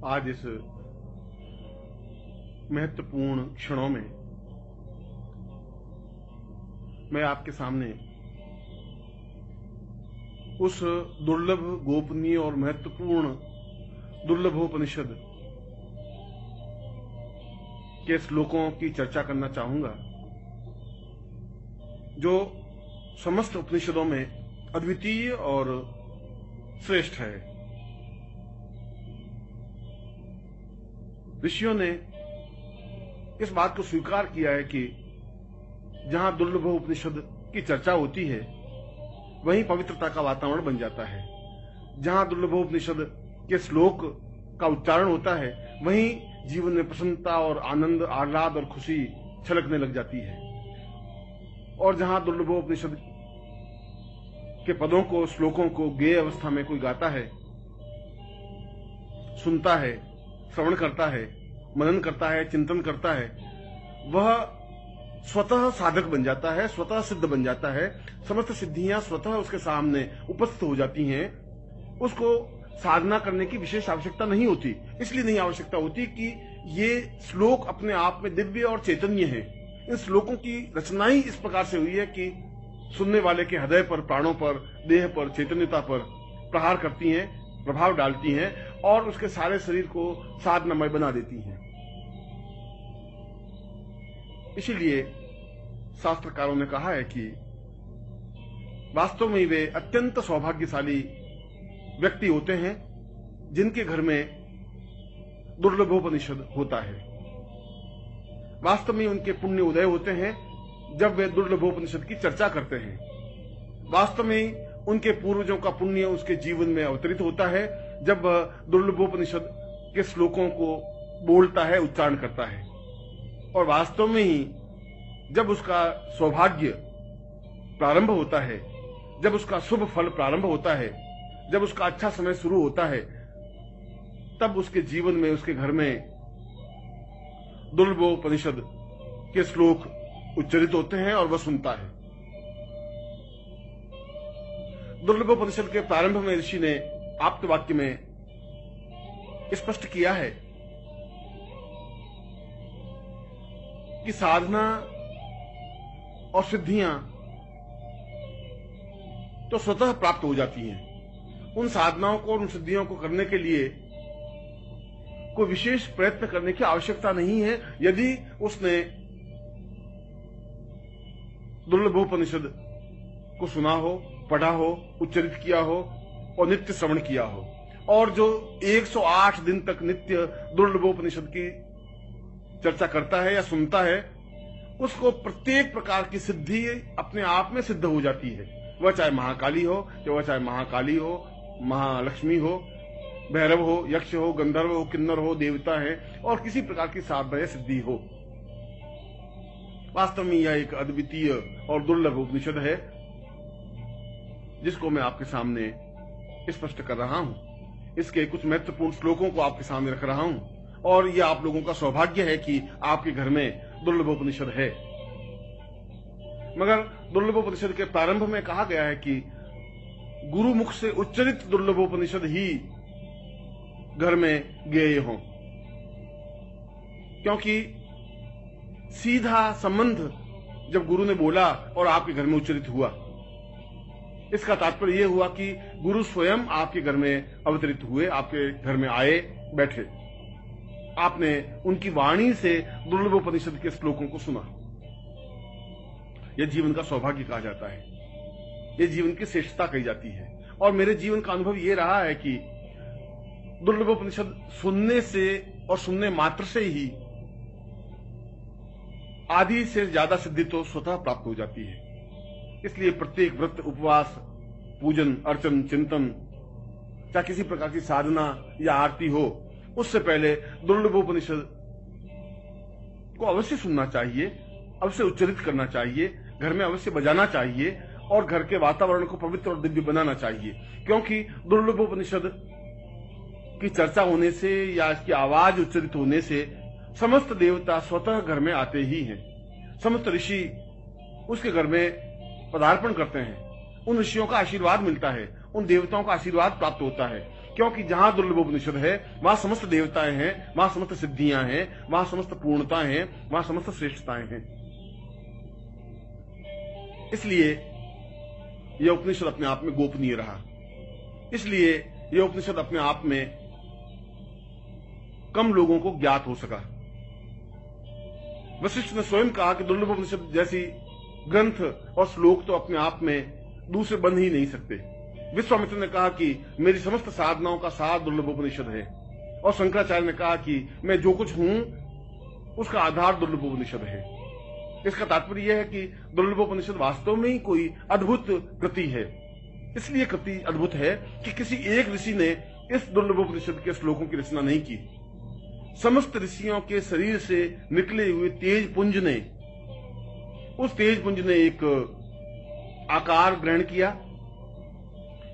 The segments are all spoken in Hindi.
आज इस महत्वपूर्ण क्षणों में मैं आपके सामने उस दुर्लभ, गोपनीय और महत्वपूर्ण दुर्लभोपनिषद के श्लोकों की चर्चा करना चाहूंगा जो समस्त उपनिषदों में अद्वितीय और श्रेष्ठ है। ऋषियों ने इस बात को स्वीकार किया है कि जहां दुर्लभोपनिषद की चर्चा होती है वहीं पवित्रता का वातावरण बन जाता है। जहां दुर्लभोपनिषद के श्लोक का उच्चारण होता है वहीं जीवन में प्रसन्नता और आनंद, आह्लाद और खुशी छलकने लग जाती है। और जहां दुर्लभोपनिषद के पदों को, श्लोकों को गेय अवस्था में कोई गाता है, सुनता है, श्रवण करता है, मनन करता है, चिंतन करता है, वह स्वतः साधक बन जाता है, स्वतः सिद्ध बन जाता है। समस्त सिद्धियां स्वतः उसके सामने उपस्थित हो जाती हैं। उसको साधना करने की विशेष आवश्यकता नहीं होती। इसलिए नहीं आवश्यकता होती कि ये श्लोक अपने आप में दिव्य और चैतन्य है। इन श्लोकों की रचना ही इस प्रकार से हुई है कि सुनने वाले के हृदय पर, प्राणों पर, देह पर, चैतन्यता पर प्रहार करती हैं, प्रभाव डालती हैं और उसके सारे शरीर को साधनामय बना देती हैं। इसीलिए शास्त्रकारों ने कहा है कि वास्तव में वे अत्यंत सौभाग्यशाली व्यक्ति होते हैं जिनके घर में दुर्लभोपनिषद होता है। वास्तव में उनके पुण्य उदय होते हैं जब वे दुर्लभोपनिषद की चर्चा करते हैं। वास्तव में उनके पूर्वजों का पुण्य उसके जीवन में अवतरित होता है जब वह दुर्लभोपनिषद के श्लोकों को बोलता है, उच्चारण करता है। और वास्तव में ही जब उसका सौभाग्य प्रारंभ होता है, जब उसका शुभ फल प्रारंभ होता है, जब उसका अच्छा समय शुरू होता है, तब उसके जीवन में, उसके घर में दुर्लभोपनिषद के श्लोक उच्चरित होते हैं और वह सुनता है। दुर्लभोपनिषद के प्रारंभ में ऋषि ने आप्तवाक्य में स्पष्ट किया है कि साधना और सिद्धियां तो स्वतः प्राप्त हो जाती हैं। उन साधनाओं को और उन सिद्धियों को करने के लिए कोई विशेष प्रयत्न करने की आवश्यकता नहीं है यदि उसने दुर्लभोपनिषद को सुना हो, पढ़ा हो, उच्चरित किया हो और नित्य श्रवण किया हो। और जो 108 दिन तक नित्य दुर्लभोपनिषद की चर्चा करता है या सुनता है, उसको प्रत्येक प्रकार की सिद्धि अपने आप में सिद्ध हो जाती है। वह चाहे महाकाली हो, वह चाहे महाकाली हो, महालक्ष्मी हो, भैरव हो, यक्ष हो, गंधर्व हो, किन्नर हो, देवता है और किसी प्रकार की साधना या सिद्धि हो। वास्तव में यह एक अद्वितीय और दुर्लभ उपनिषद है जिसको मैं आपके सामने स्पष्ट कर रहा हूं। इसके कुछ महत्वपूर्ण श्लोकों को आपके सामने रख रहा हूं और यह आप लोगों का सौभाग्य है कि आपके घर में दुर्लभोपनिषद है। मगर दुर्लभोपनिषद के प्रारंभ में कहा गया है कि गुरु मुख से उच्चरित दुर्लभोपनिषद ही घर में गेय हो, क्योंकि सीधा संबंध जब गुरु ने बोला और आपके घर में उच्चरित हुआ, इसका तात्पर्य यह हुआ कि गुरु स्वयं आपके घर में अवतरित हुए, आपके घर में आए, बैठे। आपने उनकी वाणी से दुर्लभोपनिषद के श्लोकों को सुना। यह जीवन का सौभाग्य कहा जाता है, यह जीवन की श्रेष्ठता कही जाती है। और मेरे जीवन का अनुभव यह रहा है कि दुर्लभोपनिषद सुनने से और सुनने मात्र से ही आधी से ज्यादा सिद्धि तो स्वतः प्राप्त हो जाती है। इसलिए प्रत्येक व्रत, उपवास, पूजन, अर्चन, चिंतन, चाहे किसी प्रकार की साधना या आरती हो, उससे पहले दुर्लभोपनिषद को अवश्य सुनना चाहिए, अवश्य उच्चरित करना चाहिए, घर में अवश्य बजाना चाहिए और घर के वातावरण को पवित्र और दिव्य बनाना चाहिए। क्योंकि दुर्लभोपनिषद की चर्चा होने से या इसकी आवाज उच्चरित होने से समस्त देवता स्वतः घर में आते ही हैं। समस्त ऋषि उसके घर में पदार्पण करते हैं। उन ऋषियों का आशीर्वाद मिलता है, उन देवताओं का आशीर्वाद प्राप्त होता है। क्योंकि जहां दुर्लभोपनिषद है वहां समस्त देवताएं हैं, वहां समस्त सिद्धियां हैं, वहां समस्त पूर्णताएं हैं, वहां समस्त श्रेष्ठताएं हैं। इसलिए यह उपनिषद अपने आप में गोपनीय रहा। इसलिए यह उपनिषद अपने आप में कम लोगों को ज्ञात हो सका। वशिष्ठ ने स्वयं कहा कि दुर्लभोपनिषद जैसी ग्रंथ और श्लोक तो अपने आप में दूसरे बन ही नहीं सकते। विश्वामित्र ने कहा कि मेरी समस्त साधनाओं का सार दुर्लभोपनिषद है, और शंकराचार्य ने कहा कि मैं जो कुछ हूं उसका आधार दुर्लभोपनिषद है। इसका तात्पर्य यह है कि दुर्लभोपनिषद वास्तव में ही कोई अद्भुत कृति है। इसलिए कृति अद्भुत है कि किसी एक ऋषि ने इस दुर्लभोपनिषद के श्लोकों की रचना नहीं की। समस्त ऋषियों के शरीर से निकले हुए तेज पुंज ने, उस तेज पुंज ने एक आकार ग्रहण किया,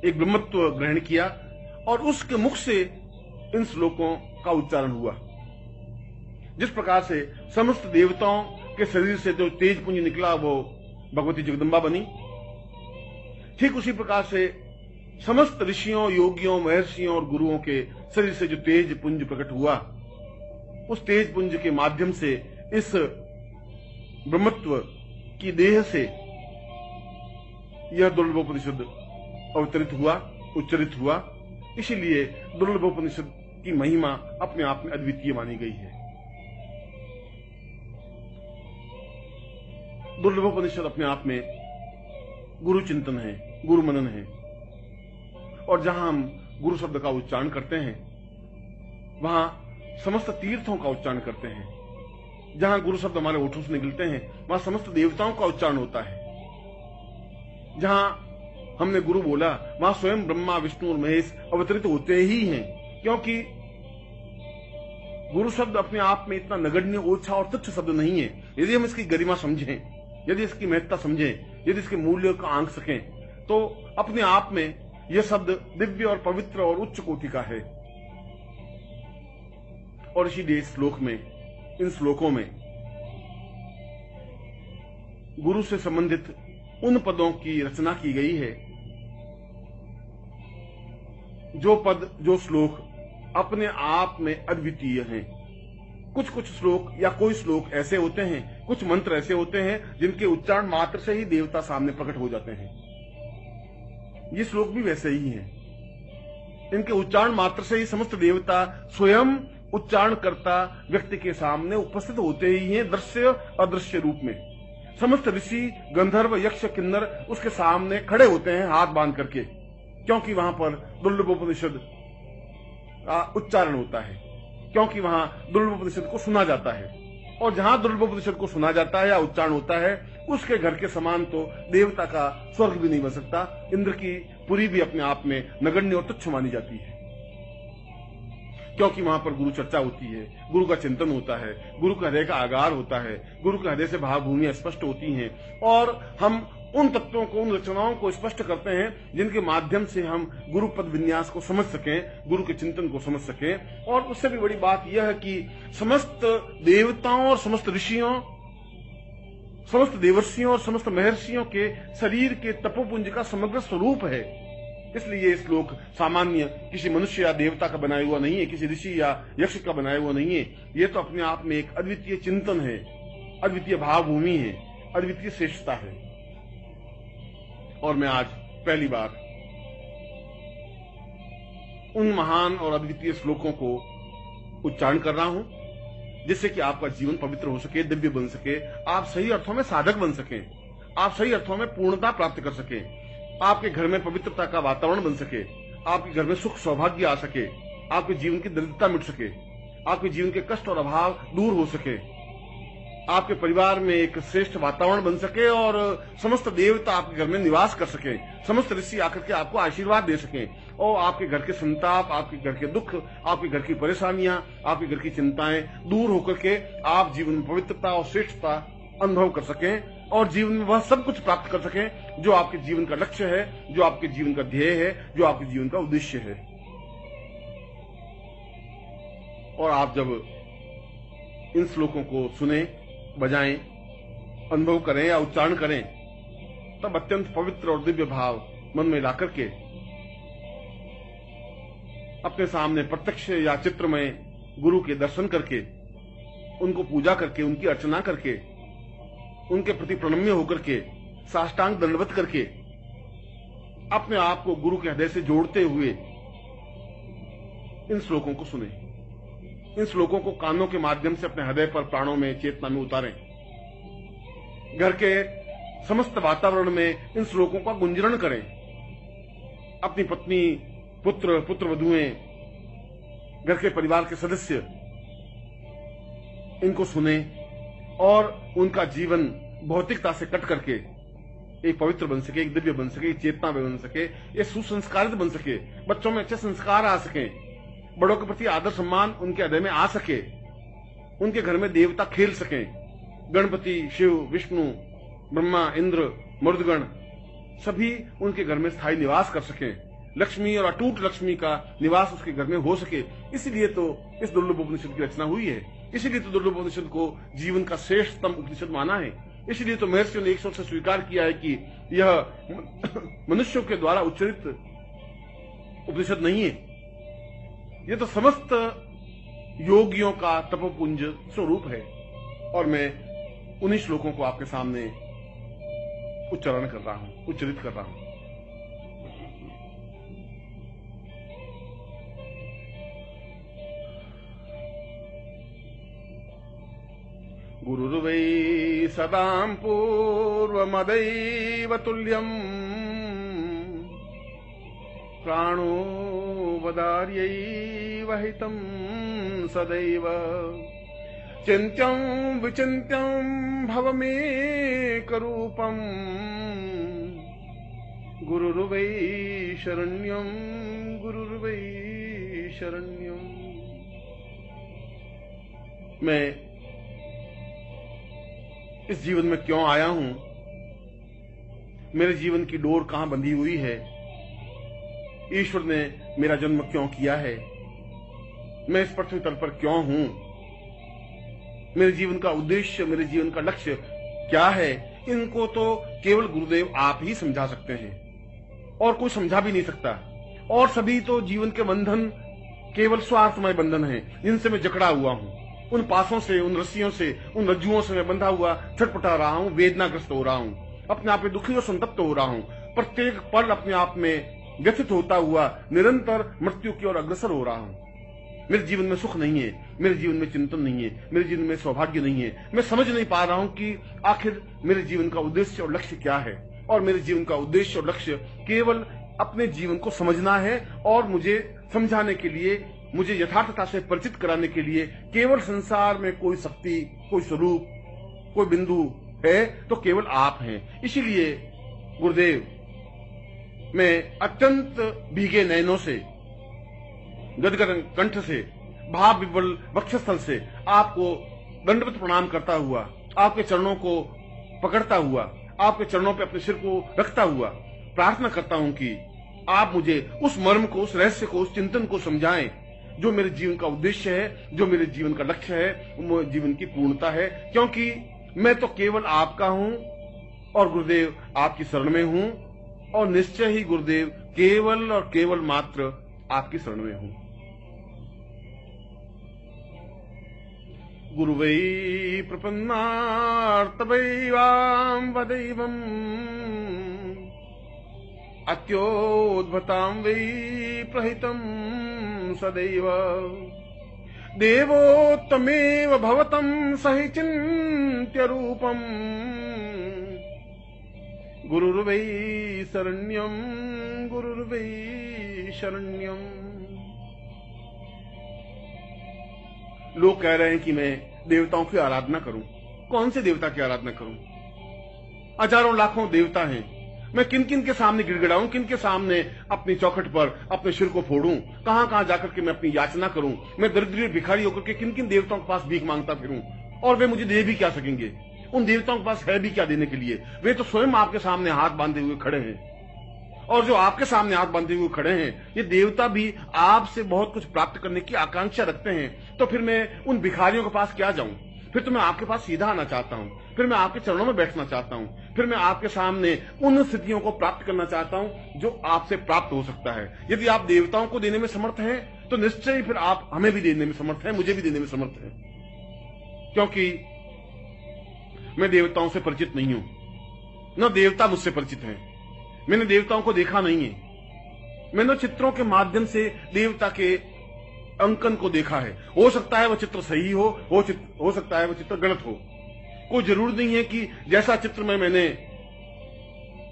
एक ब्रह्मत्व ग्रहण किया, और उसके मुख से इन श्लोकों का उच्चारण हुआ। जिस प्रकार से समस्त देवताओं के शरीर से जो तेज पुंज निकला वो भगवती जगदम्बा बनी, ठीक उसी प्रकार से समस्त ऋषियों, योगियों, महर्षियों और गुरुओं के शरीर से जो तेज पुंज प्रकट हुआ, उस तेज पुंज के माध्यम से इस ब्रह्मत्व की देह से यह दुर्लभोपनिषद अवतरित हुआ, उच्चरित हुआ। इसीलिए दुर्लभोपनिषद की महिमा अपने आप में अद्वितीय मानी गई है। दुर्लभोपनिषद अपने आप में गुरु चिंतन है, गुरु मनन है, और जहां हम गुरु शब्द का उच्चारण करते हैं वहां समस्त तीर्थों का उच्चारण करते हैं। जहां गुरु शब्द हमारे ओठों से निकलते हैं वहां समस्त देवताओं का उच्चारण होता है। जहां हमने गुरु बोला वहां स्वयं ब्रह्मा, विष्णु और महेश अवतरित होते ही हैं, क्योंकि गुरु शब्द अपने आप में इतना नगण्य, ओछा और तुच्छ शब्द नहीं है। यदि हम इसकी गरिमा समझें, यदि इसकी महत्ता समझें, यदि इसके मूल्य को आंक सकें, तो अपने आप में यह शब्द दिव्य और पवित्र और उच्च कोटि का है। और इसीलिए इस श्लोक में, इन श्लोकों में गुरु से संबंधित उन पदों की रचना की गई है जो पद, जो श्लोक अपने आप में अद्वितीय हैं। कुछ कुछ श्लोक या कोई श्लोक ऐसे होते हैं, कुछ मंत्र ऐसे होते हैं जिनके उच्चारण मात्र से ही देवता सामने प्रकट हो जाते हैं। ये श्लोक भी वैसे ही हैं। इनके उच्चारण मात्र से ही समस्त देवता स्वयं उच्चारणकर्ता व्यक्ति के सामने उपस्थित होते ही हैं, दृश्य अदृश्य रूप में। समस्त ऋषि, गंधर्व, यक्ष, किन्नर उसके सामने खड़े होते हैं हाथ बांध करके, क्योंकि वहां पर दुर्लभोपनिषद का उच्चारण होता है, क्योंकि वहां दुर्लभोपनिषद को सुना जाता है। और जहां दुर्लभोपनिषद को सुना जाता है या उच्चारण होता है, उसके घर के समान तो देवता का स्वर्ग भी नहीं बन सकता। इंद्र की पुरी भी अपने आप में नगण्य और तुच्छ मानी जाती है, क्योंकि वहां पर गुरु चर्चा होती है, गुरु का चिंतन होता है, गुरु के हृदय का आगार होता है, गुरु के हृदय से भावभूमियां स्पष्ट होती हैं, और हम उन तत्वों को, उन रचनाओं को स्पष्ट करते हैं जिनके माध्यम से हम गुरु पद विन्यास को समझ सकें, गुरु के चिंतन को समझ सकें। और उससे भी बड़ी बात यह है कि समस्त देवताओं और समस्त ऋषियों, समस्त देवर्षियों और समस्त महर्षियों के शरीर के तपोपुंज का समग्र स्वरूप है। इसलिए ये श्लोक सामान्य किसी मनुष्य या देवता का बनाया हुआ नहीं है, किसी ऋषि या यक्ष का बनाया हुआ नहीं है। ये तो अपने आप में एक अद्वितीय चिंतन है, अद्वितीय भावभूमि है, अद्वितीय श्रेष्ठता है। और मैं आज पहली बार उन महान और अद्वितीय श्लोकों को उच्चारण कर रहा हूं, जिससे कि आपका जीवन पवित्र हो सके, दिव्य बन सके, आप सही अर्थों में साधक बन सकें, आप सही अर्थों में पूर्णता प्राप्त कर सकें, आपके घर में पवित्रता का वातावरण बन सके, आपके घर में सुख सौभाग्य आ सके, आपके जीवन की दरिद्रता मिट सके, आपके जीवन के कष्ट और अभाव दूर हो सके, आपके परिवार में एक श्रेष्ठ वातावरण बन सके, और समस्त देवता आपके घर में निवास कर सके, समस्त ऋषि आकर के आपको आशीर्वाद दे सके, और आपके घर के संताप, आपके घर के दुख, आपके घर की परेशानियां, आपके घर की चिंताएं दूर होकर के आप जीवन में पवित्रता और श्रेष्ठता अनुभव कर सकें, और जीवन में वह सब कुछ प्राप्त कर सकें जो आपके जीवन का लक्ष्य है, जो आपके जीवन का ध्येय है, जो आपके जीवन का उद्देश्य है। और आप जब इन श्लोकों को सुने, बजाएं, अनुभव करें या उच्चारण करें, तब अत्यंत पवित्र और दिव्य भाव मन में लाकर के अपने सामने प्रत्यक्ष या चित्र में गुरु के दर्शन करके, उनको पूजा करके, उनकी अर्चना करके, उनके प्रति प्रणम्य होकर के, साष्टांग दंडवत करके अपने आप को गुरु के हृदय से जोड़ते हुए इन श्लोकों को सुने। इन श्लोकों को कानों के माध्यम से अपने हृदय पर, प्राणों में, चेतना में उतारें। घर के समस्त वातावरण में इन श्लोकों का गुंजरण करें। अपनी पत्नी, पुत्र, पुत्रवधुएं, घर के परिवार के सदस्य इनको सुने और उनका जीवन भौतिकता से कट करके एक पवित्र बन सके, एक दिव्य बन सके, एक चेतना में बन सके, एक सुसंस्कारित बन सके, बच्चों में अच्छे संस्कार आ सके, बड़ों के प्रति आदर सम्मान उनके हृदय में आ सके, उनके घर में देवता खेल सके, गणपति, शिव, विष्णु, ब्रह्मा, इंद्र, मरुदगण सभी उनके घर में स्थायी निवास कर सके, लक्ष्मी और अटूट लक्ष्मी का निवास उसके घर में हो सके। इसलिए तो इस दुर्लभ उपनिषद की रचना हुई है। इसीलिए तो दुर्लभ उपनिषद को जीवन का श्रेष्ठतम उपनिषद माना है। इसलिए तो महर्षियों ने एक स्वर से स्वीकार किया है कि यह मनुष्यों के द्वारा उच्चरित उपनिषद नहीं है, यह तो समस्त योगियों का तपोपुंज स्वरूप है। और मैं उन्हीं श्लोकों को आपके सामने उच्चारण कर रहा हूं, उच्चरित कर रहा हूं। गुरुर्वै सदां पूर्वमदैव तुल्यम् प्राणो वदार्यैव हितं सदैव चिन्त्यं विचिन्त्यं भवमेकरूपम् गुरुर्वै शरण्यं गुरुर्वै शरण्यम्। मैं इस जीवन में क्यों आया हूं, मेरे जीवन की डोर कहां बंधी हुई है, ईश्वर ने मेरा जन्म क्यों किया है, मैं इस पृथ्वी तल पर क्यों हूं, मेरे जीवन का उद्देश्य, मेरे जीवन का लक्ष्य क्या है, इनको तो केवल गुरुदेव आप ही समझा सकते हैं और कोई समझा भी नहीं सकता। और सभी तो जीवन के बंधन केवल स्वार्थमय बंधन हैं, जिनसे मैं जकड़ा हुआ हूं। उन पासों से, उन रस्सियों से, उन रज्जुओं से मैं बंधा हुआ छटपटा रहा हूं, वेदनाग्रस्त हो रहा हूं, अपने आप में दुखी और संतप्त हो रहा हूं, प्रत्येक पल अपने आप में व्यथित होता हुआ निरंतर मृत्यु की ओर अग्रसर हो रहा हूं। मेरे जीवन में सुख नहीं है, मेरे जीवन में चिंतन नहीं है, मेरे जीवन में सौभाग्य नहीं है। मैं समझ नहीं पा रहा हूं कि आखिर मेरे जीवन का उद्देश्य और लक्ष्य क्या है। और मेरे जीवन का उद्देश्य और लक्ष्य केवल अपने जीवन को समझना है और मुझे समझाने के लिए, मुझे यथार्थता से परिचित कराने के लिए केवल संसार में कोई शक्ति, कोई स्वरूप, कोई बिंदु है तो केवल आप हैं। इसीलिए गुरुदेव, मैं अत्यंत भीगे नयनों से, गदगद कंठ से, भाव विवल वक्षस्थल से आपको दंडवत प्रणाम करता हुआ, आपके चरणों को पकड़ता हुआ, आपके चरणों पे अपने सिर को रखता हुआ प्रार्थना करता हूं कि आप मुझे उस मर्म को, उस रहस्य को, उस चिंतन को समझाएं जो मेरे जीवन का उद्देश्य है, जो मेरे जीवन का लक्ष्य है, वो जीवन की पूर्णता है। क्योंकि मैं तो केवल आपका हूं और गुरुदेव आपकी शरण में हूं, और निश्चय ही गुरुदेव केवल और केवल मात्र आपकी शरण में हूं। गुरुवै प्रपन्नार्तवैवां वदैवम् अत्योद्भतां वै प्रहितं सदैव देवोत्तमेव भवतं सहि चिन्त्य रूपम् गुरुर्वै शरण्यं गुरुर्वै शरण्यं। लोग कह रहे हैं कि मैं देवताओं की आराधना करूं। कौन से देवता की आराधना करूं? हजारों लाखों देवता हैं। मैं किन किन के सामने गिड़गिड़ाऊं, किन के सामने अपनी चौखट पर अपने सिर को फोड़ूं, कहां कहां जाकर के मैं अपनी याचना करूं? मैं दरिद्र भिखारी होकर के किन किन देवताओं के पास भीख मांगता फिरूं? और वे मुझे दे भी क्या सकेंगे? उन देवताओं के पास है भी क्या देने के लिए? वे तो स्वयं आपके सामने हाथ बांधे हुए खड़े हैं। और जो आपके सामने हाथ बांधे हुए खड़े हैं, ये देवता भी आपसे बहुत कुछ प्राप्त करने की आकांक्षा रखते हैं। तो फिर मैं उन भिखारियों के पास क्या जाऊं? फिर तो मैं आपके पास सीधा आना चाहता हूं, फिर मैं आपके चरणों में बैठना चाहता हूं, फिर मैं आपके सामने उन स्थितियों को प्राप्त करना चाहता हूं जो आपसे प्राप्त हो सकता है। यदि आप देवताओं को देने में समर्थ हैं तो निश्चय फिर आप हमें भी देने में समर्थ हैं, मुझे भी देने में समर्थ हैं, क्योंकि मैं देवताओं से परिचित नहीं हूं, न देवता मुझसे परिचित हैं। मैंने देवताओं को देखा नहीं है, मैंने चित्रों के माध्यम से देवता के अंकन को देखा है। हो सकता है वह चित्र सही हो सकता है वह चित्र गलत हो। कोई जरूरी नहीं है कि जैसा चित्र में मैंने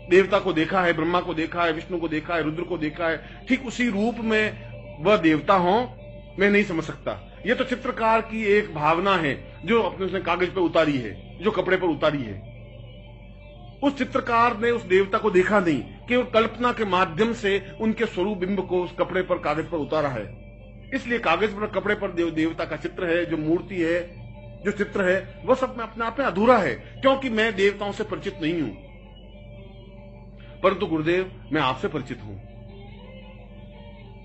देवता को देखा है, ब्रह्मा को देखा है, विष्णु को देखा है, रुद्र को देखा है, ठीक उसी रूप में वह देवता हो, मैं नहीं समझ सकता। यह तो चित्रकार की एक भावना है जो अपने उसने कागज पर उतारी है, जो कपड़े पर उतारी है। उस चित्रकार ने उस देवता को देखा नहीं, केवल कल्पना के माध्यम से उनके स्वरूप बिंब को उस कपड़े पर, कागज पर उतारा है। इसलिए कागज पर, कपड़े पर देवता का चित्र है, जो मूर्ति है, जो चित्र है, वह सब में अपने आप में अधूरा है, क्योंकि मैं देवताओं से परिचित नहीं हूं। परंतु गुरुदेव, मैं आपसे परिचित हूं।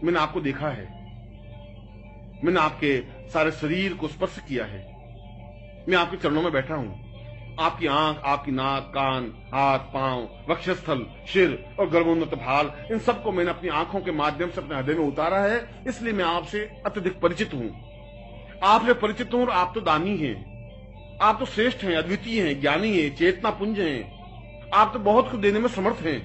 मैंने आपको देखा है, मैंने आपके सारे शरीर को स्पर्श किया है, मैं आपके चरणों में बैठा हूं। आपकी आंख, आपकी नाक, कान, हाथ, पांव, वक्षस्थल, सिर और गर्भोन्नत भाल, इन सबको मैंने अपनी आंखों के माध्यम से अपने हृदय में उतारा है। इसलिए मैं आपसे अत्यधिक परिचित हूं। आपसे परिचित हूं और आप तो दानी हैं, आप तो श्रेष्ठ हैं, अद्वितीय हैं, ज्ञानी हैं, चेतना पुंज हैं। आप तो बहुत कुछ देने में समर्थ हैं।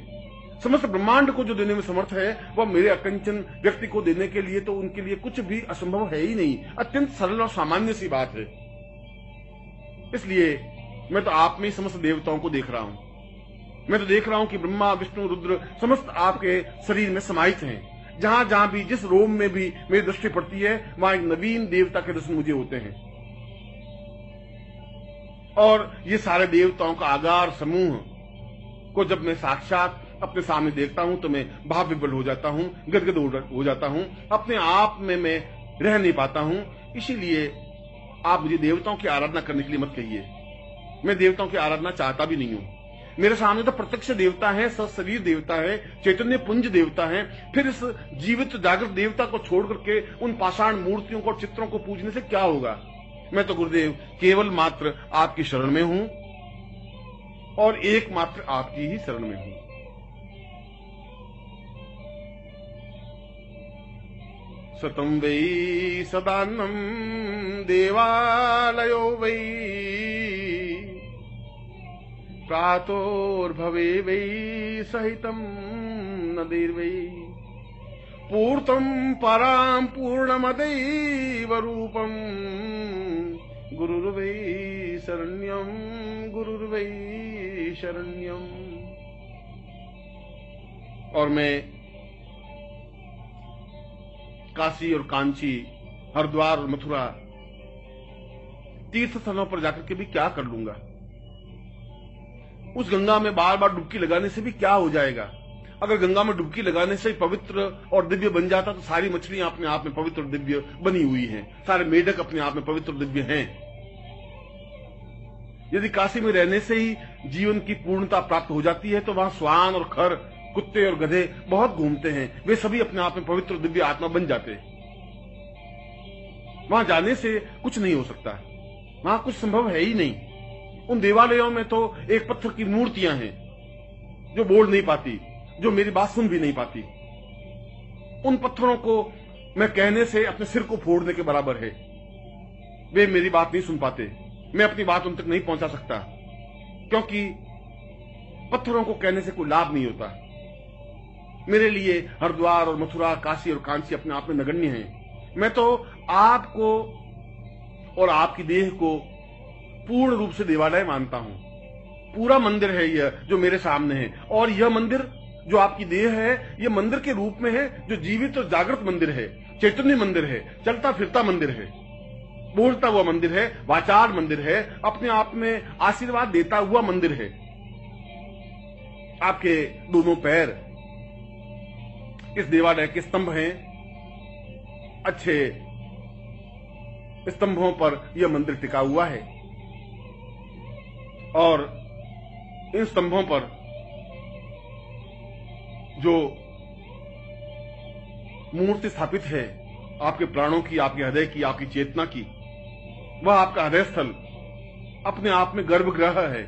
समस्त ब्रह्मांड को जो देने में समर्थ है, वह मेरे अकंचन व्यक्ति को देने के लिए तो उनके लिए कुछ भी असंभव है ही नहीं। अत्यंत सरल और सामान्य सी बात है। इसलिए मैं तो आप में ही समस्त देवताओं को देख रहा हूं। मैं तो देख रहा हूं कि ब्रह्मा, विष्णु, रुद्र समस्त आपके शरीर में समाहित हैं। जहां जहां भी, जिस रोम में भी मेरी दृष्टि पड़ती है, वहां एक नवीन देवता के दर्शन मुझे होते हैं। और ये सारे देवताओं का आगार समूह को जब मैं साक्षात अपने सामने देखता हूं तो मैं भाव विभोर हो जाता हूं, गदगद हो जाता हूं, अपने आप में मैं रह नहीं पाता हूं। इसीलिए आप मुझे देवताओं की आराधना करने के लिए मत कहिए। मैं देवताओं की आराधना चाहता भी नहीं हूं। मेरे सामने तो प्रत्यक्ष देवता है, सशरीर देवता है, चैतन्य पुंज देवता है। फिर इस जीवित जागृत देवता को छोड़ करके उन पाषाण मूर्तियों को, चित्रों को पूजने से क्या होगा। मैं तो गुरुदेव केवल मात्र आपकी शरण में हूं और एकमात्र आपकी ही शरण में हूं। सतम वै सदान्नम देवालयो वै प्रातोर्भवे वै सहितं नदीर्वै पूर्तं परां पूर्णमदैव रूपं गुरुर्वै शरण्यं गुरुर्वै शरण्यम। और मैं काशी और कांची, हरिद्वार और मथुरा तीर्थ स्थलों पर जाकर के भी क्या कर लूंगा। उस गंगा में बार बार डुबकी लगाने से भी क्या हो जाएगा। अगर गंगा में डुबकी लगाने से पवित्र और दिव्य बन जाता तो सारी मछलियां अपने आप में पवित्र और दिव्य बनी हुई हैं, सारे मेढक अपने आप में पवित्र और दिव्य हैं। यदि काशी में रहने से ही जीवन की पूर्णता प्राप्त हो जाती है तो वहां श्वान और खर, कुत्ते और गधे बहुत घूमते हैं, वे सभी अपने आप में पवित्र दिव्य आत्मा बन जाते हैं। वहां जाने से कुछ नहीं हो सकता, वहां कुछ संभव है ही नहीं। उन देवालयों में तो एक पत्थर की मूर्तियां हैं जो बोल नहीं पाती, जो मेरी बात सुन भी नहीं पाती। उन पत्थरों को मैं कहने से अपने सिर को फोड़ने के बराबर है। वे मेरी बात नहीं सुन पाते, मैं अपनी बात उन तक नहीं पहुंचा सकता, क्योंकि पत्थरों को कहने से कोई लाभ नहीं होता। मेरे लिए हरिद्वार और मथुरा, काशी और कांची अपने आप में नगण्य हैं। मैं तो आपको और आपकी देह को पूर्ण रूप से देवालय मानता हूं। पूरा मंदिर है यह जो मेरे सामने है, और यह मंदिर जो आपकी देह है, यह मंदिर के रूप में है, जो जीवित और जागृत मंदिर है, चैतन्य मंदिर है, चलता फिरता मंदिर है, बोलता हुआ मंदिर है, वाचार मंदिर है, अपने आप में आशीर्वाद देता हुआ मंदिर है। आपके दोनों पैर इस देवालय के स्तंभ हैं। अच्छे स्तंभों पर यह मंदिर टिका हुआ है, और इन स्तंभों पर जो मूर्ति स्थापित है आपके प्राणों की, आपके हृदय की, आपकी चेतना की, वह आपका हृदय स्थल अपने आप में गर्भगृह है।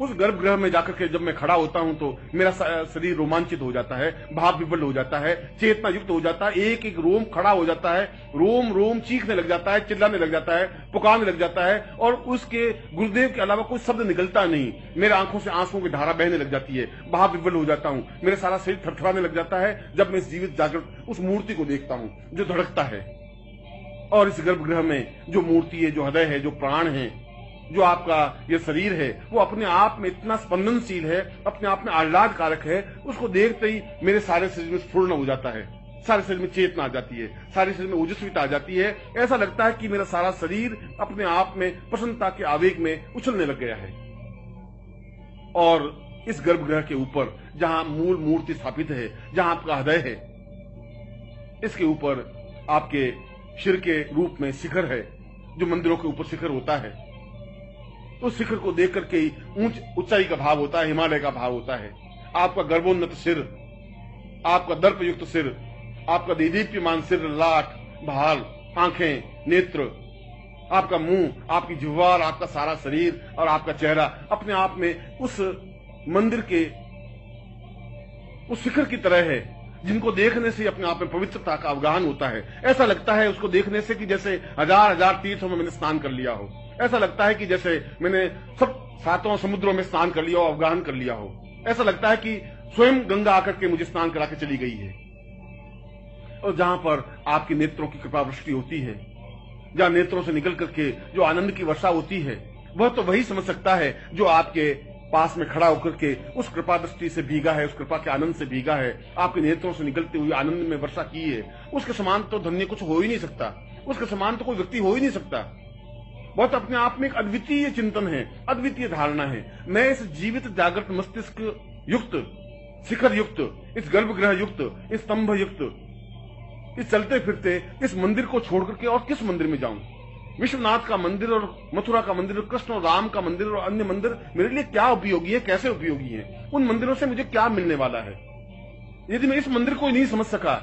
उस गर्भगृह में जाकर के जब मैं खड़ा होता हूं तो मेरा शरीर रोमांचित हो जाता है, भाव विवल हो जाता है, चेतना युक्त हो जाता है, एक एक रोम खड़ा हो जाता है, रोम रोम चीखने लग जाता है, चिल्लाने लग जाता है, पुकारने लग जाता है, और उसके गुरुदेव के अलावा कोई शब्द निकलता नहीं। मेरे आंखों से आंसुओं की धारा बहने लग जाती है, भाव विवल हो जाता हूं, मेरा सारा शरीर थरथराने लग जाता है जब मैं इस जीवित जागृत उस मूर्ति को देखता हूं जो धड़कता है। और इस गर्भगृह में जो मूर्ति है, जो हृदय है, जो प्राण है, जो आपका ये शरीर है, वो अपने आप में इतना स्पंदनशील है, अपने आप में आह्लादकारक है, उसको देखते ही मेरे सारे शरीर में स्फुरण हो जाता है, सारे शरीर में चेतना आ जाती है, सारे शरीर में ओजस्विता आ जाती है। ऐसा लगता है कि मेरा सारा शरीर अपने आप में प्रसन्नता के आवेग में उछलने लग गया है। और इस गर्भगृह के ऊपर जहां मूल मूर्ति स्थापित है, जहां आपका हृदय है, इसके ऊपर आपके शिर के रूप में शिखर है, जो मंदिरों के ऊपर शिखर होता है। उस शिखर को देख करके ही ऊंचाई का भाव होता है, हिमालय का भाव होता है। आपका गर्भोन्नत सिर, आपका दर्पयुक्त सिर, आपका दीदीप्यमान सिर, लाट, भाल, आंखें, नेत्र, आपका मुंह, आपकी जिह्वा, आपका सारा शरीर और आपका चेहरा अपने आप में उस मंदिर के उस शिखर की तरह है, जिनको देखने से अपने आप में पवित्रता का अवगाहन होता है। ऐसा लगता है उसको देखने से कि जैसे हजार हजार तीर्थों में मैंने स्नान कर लिया हो। ऐसा लगता है कि जैसे मैंने सब सातों समुद्रों में स्नान कर लिया हो, अवगाहन कर लिया हो। ऐसा लगता है कि स्वयं गंगा आकर के मुझे स्नान करा के चली गई है। और जहां पर आपके नेत्रों की कृपा वृष्टि होती है, जहां नेत्रों से निकल करके जो आनंद की वर्षा होती है, वह तो वही समझ सकता है जो आपके पास में खड़ा होकर के उस कृपा दृष्टि से भीगा है, उस कृपा के आनंद से भीगा है, आपके नेत्रों से निकलते हुए आनंद में वर्षा की है। उसके समान तो धन्य कुछ हो ही नहीं सकता, उसके समान तो कोई व्यक्ति हो ही नहीं सकता। बहुत अपने आप में एक अद्वितीय चिंतन है, अद्वितीय धारणा है। मैं इस जीवित जागृत मस्तिष्क युक्त, शिखर युक्त, इस गर्भगृह युक्त, इस स्तंभ युक्त, इस चलते फिरते इस मंदिर को छोड़ करके और किस मंदिर में जाऊं? विश्वनाथ का मंदिर और मथुरा का मंदिर, कृष्ण और राम का मंदिर और अन्य मंदिर मेरे लिए क्या उपयोगी है, कैसे उपयोगी है? उन मंदिरों से मुझे क्या मिलने वाला है? यदि मैं इस मंदिर को नहीं समझ सका,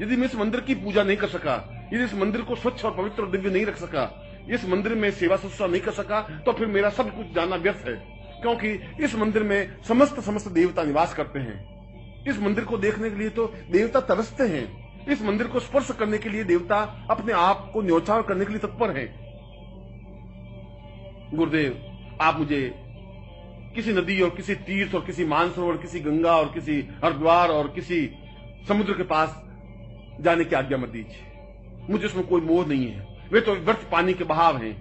यदि मैं इस मंदिर की पूजा नहीं कर सका, यदि इस मंदिर को स्वच्छ और पवित्र और दिव्य नहीं रख सका, इस मंदिर में सेवा शुश्रूषा नहीं कर सका, तो फिर मेरा सब कुछ जाना व्यर्थ है। क्योंकि इस मंदिर में समस्त देवता निवास करते हैं। इस मंदिर को देखने के लिए तो देवता तरसते हैं, इस मंदिर को स्पर्श करने के लिए देवता अपने आप को न्योछावर करने के लिए तत्पर हैं। गुरुदेव, आप मुझे किसी नदी और किसी तीर्थ और किसी मानसरोवर, किसी गंगा और किसी हरिद्वार और किसी समुद्र के पास जाने की आज्ञा मत दीजिए। मुझे उसमें कोई मोह नहीं है। वे तो व्यर्थ पानी के बहाव हैं,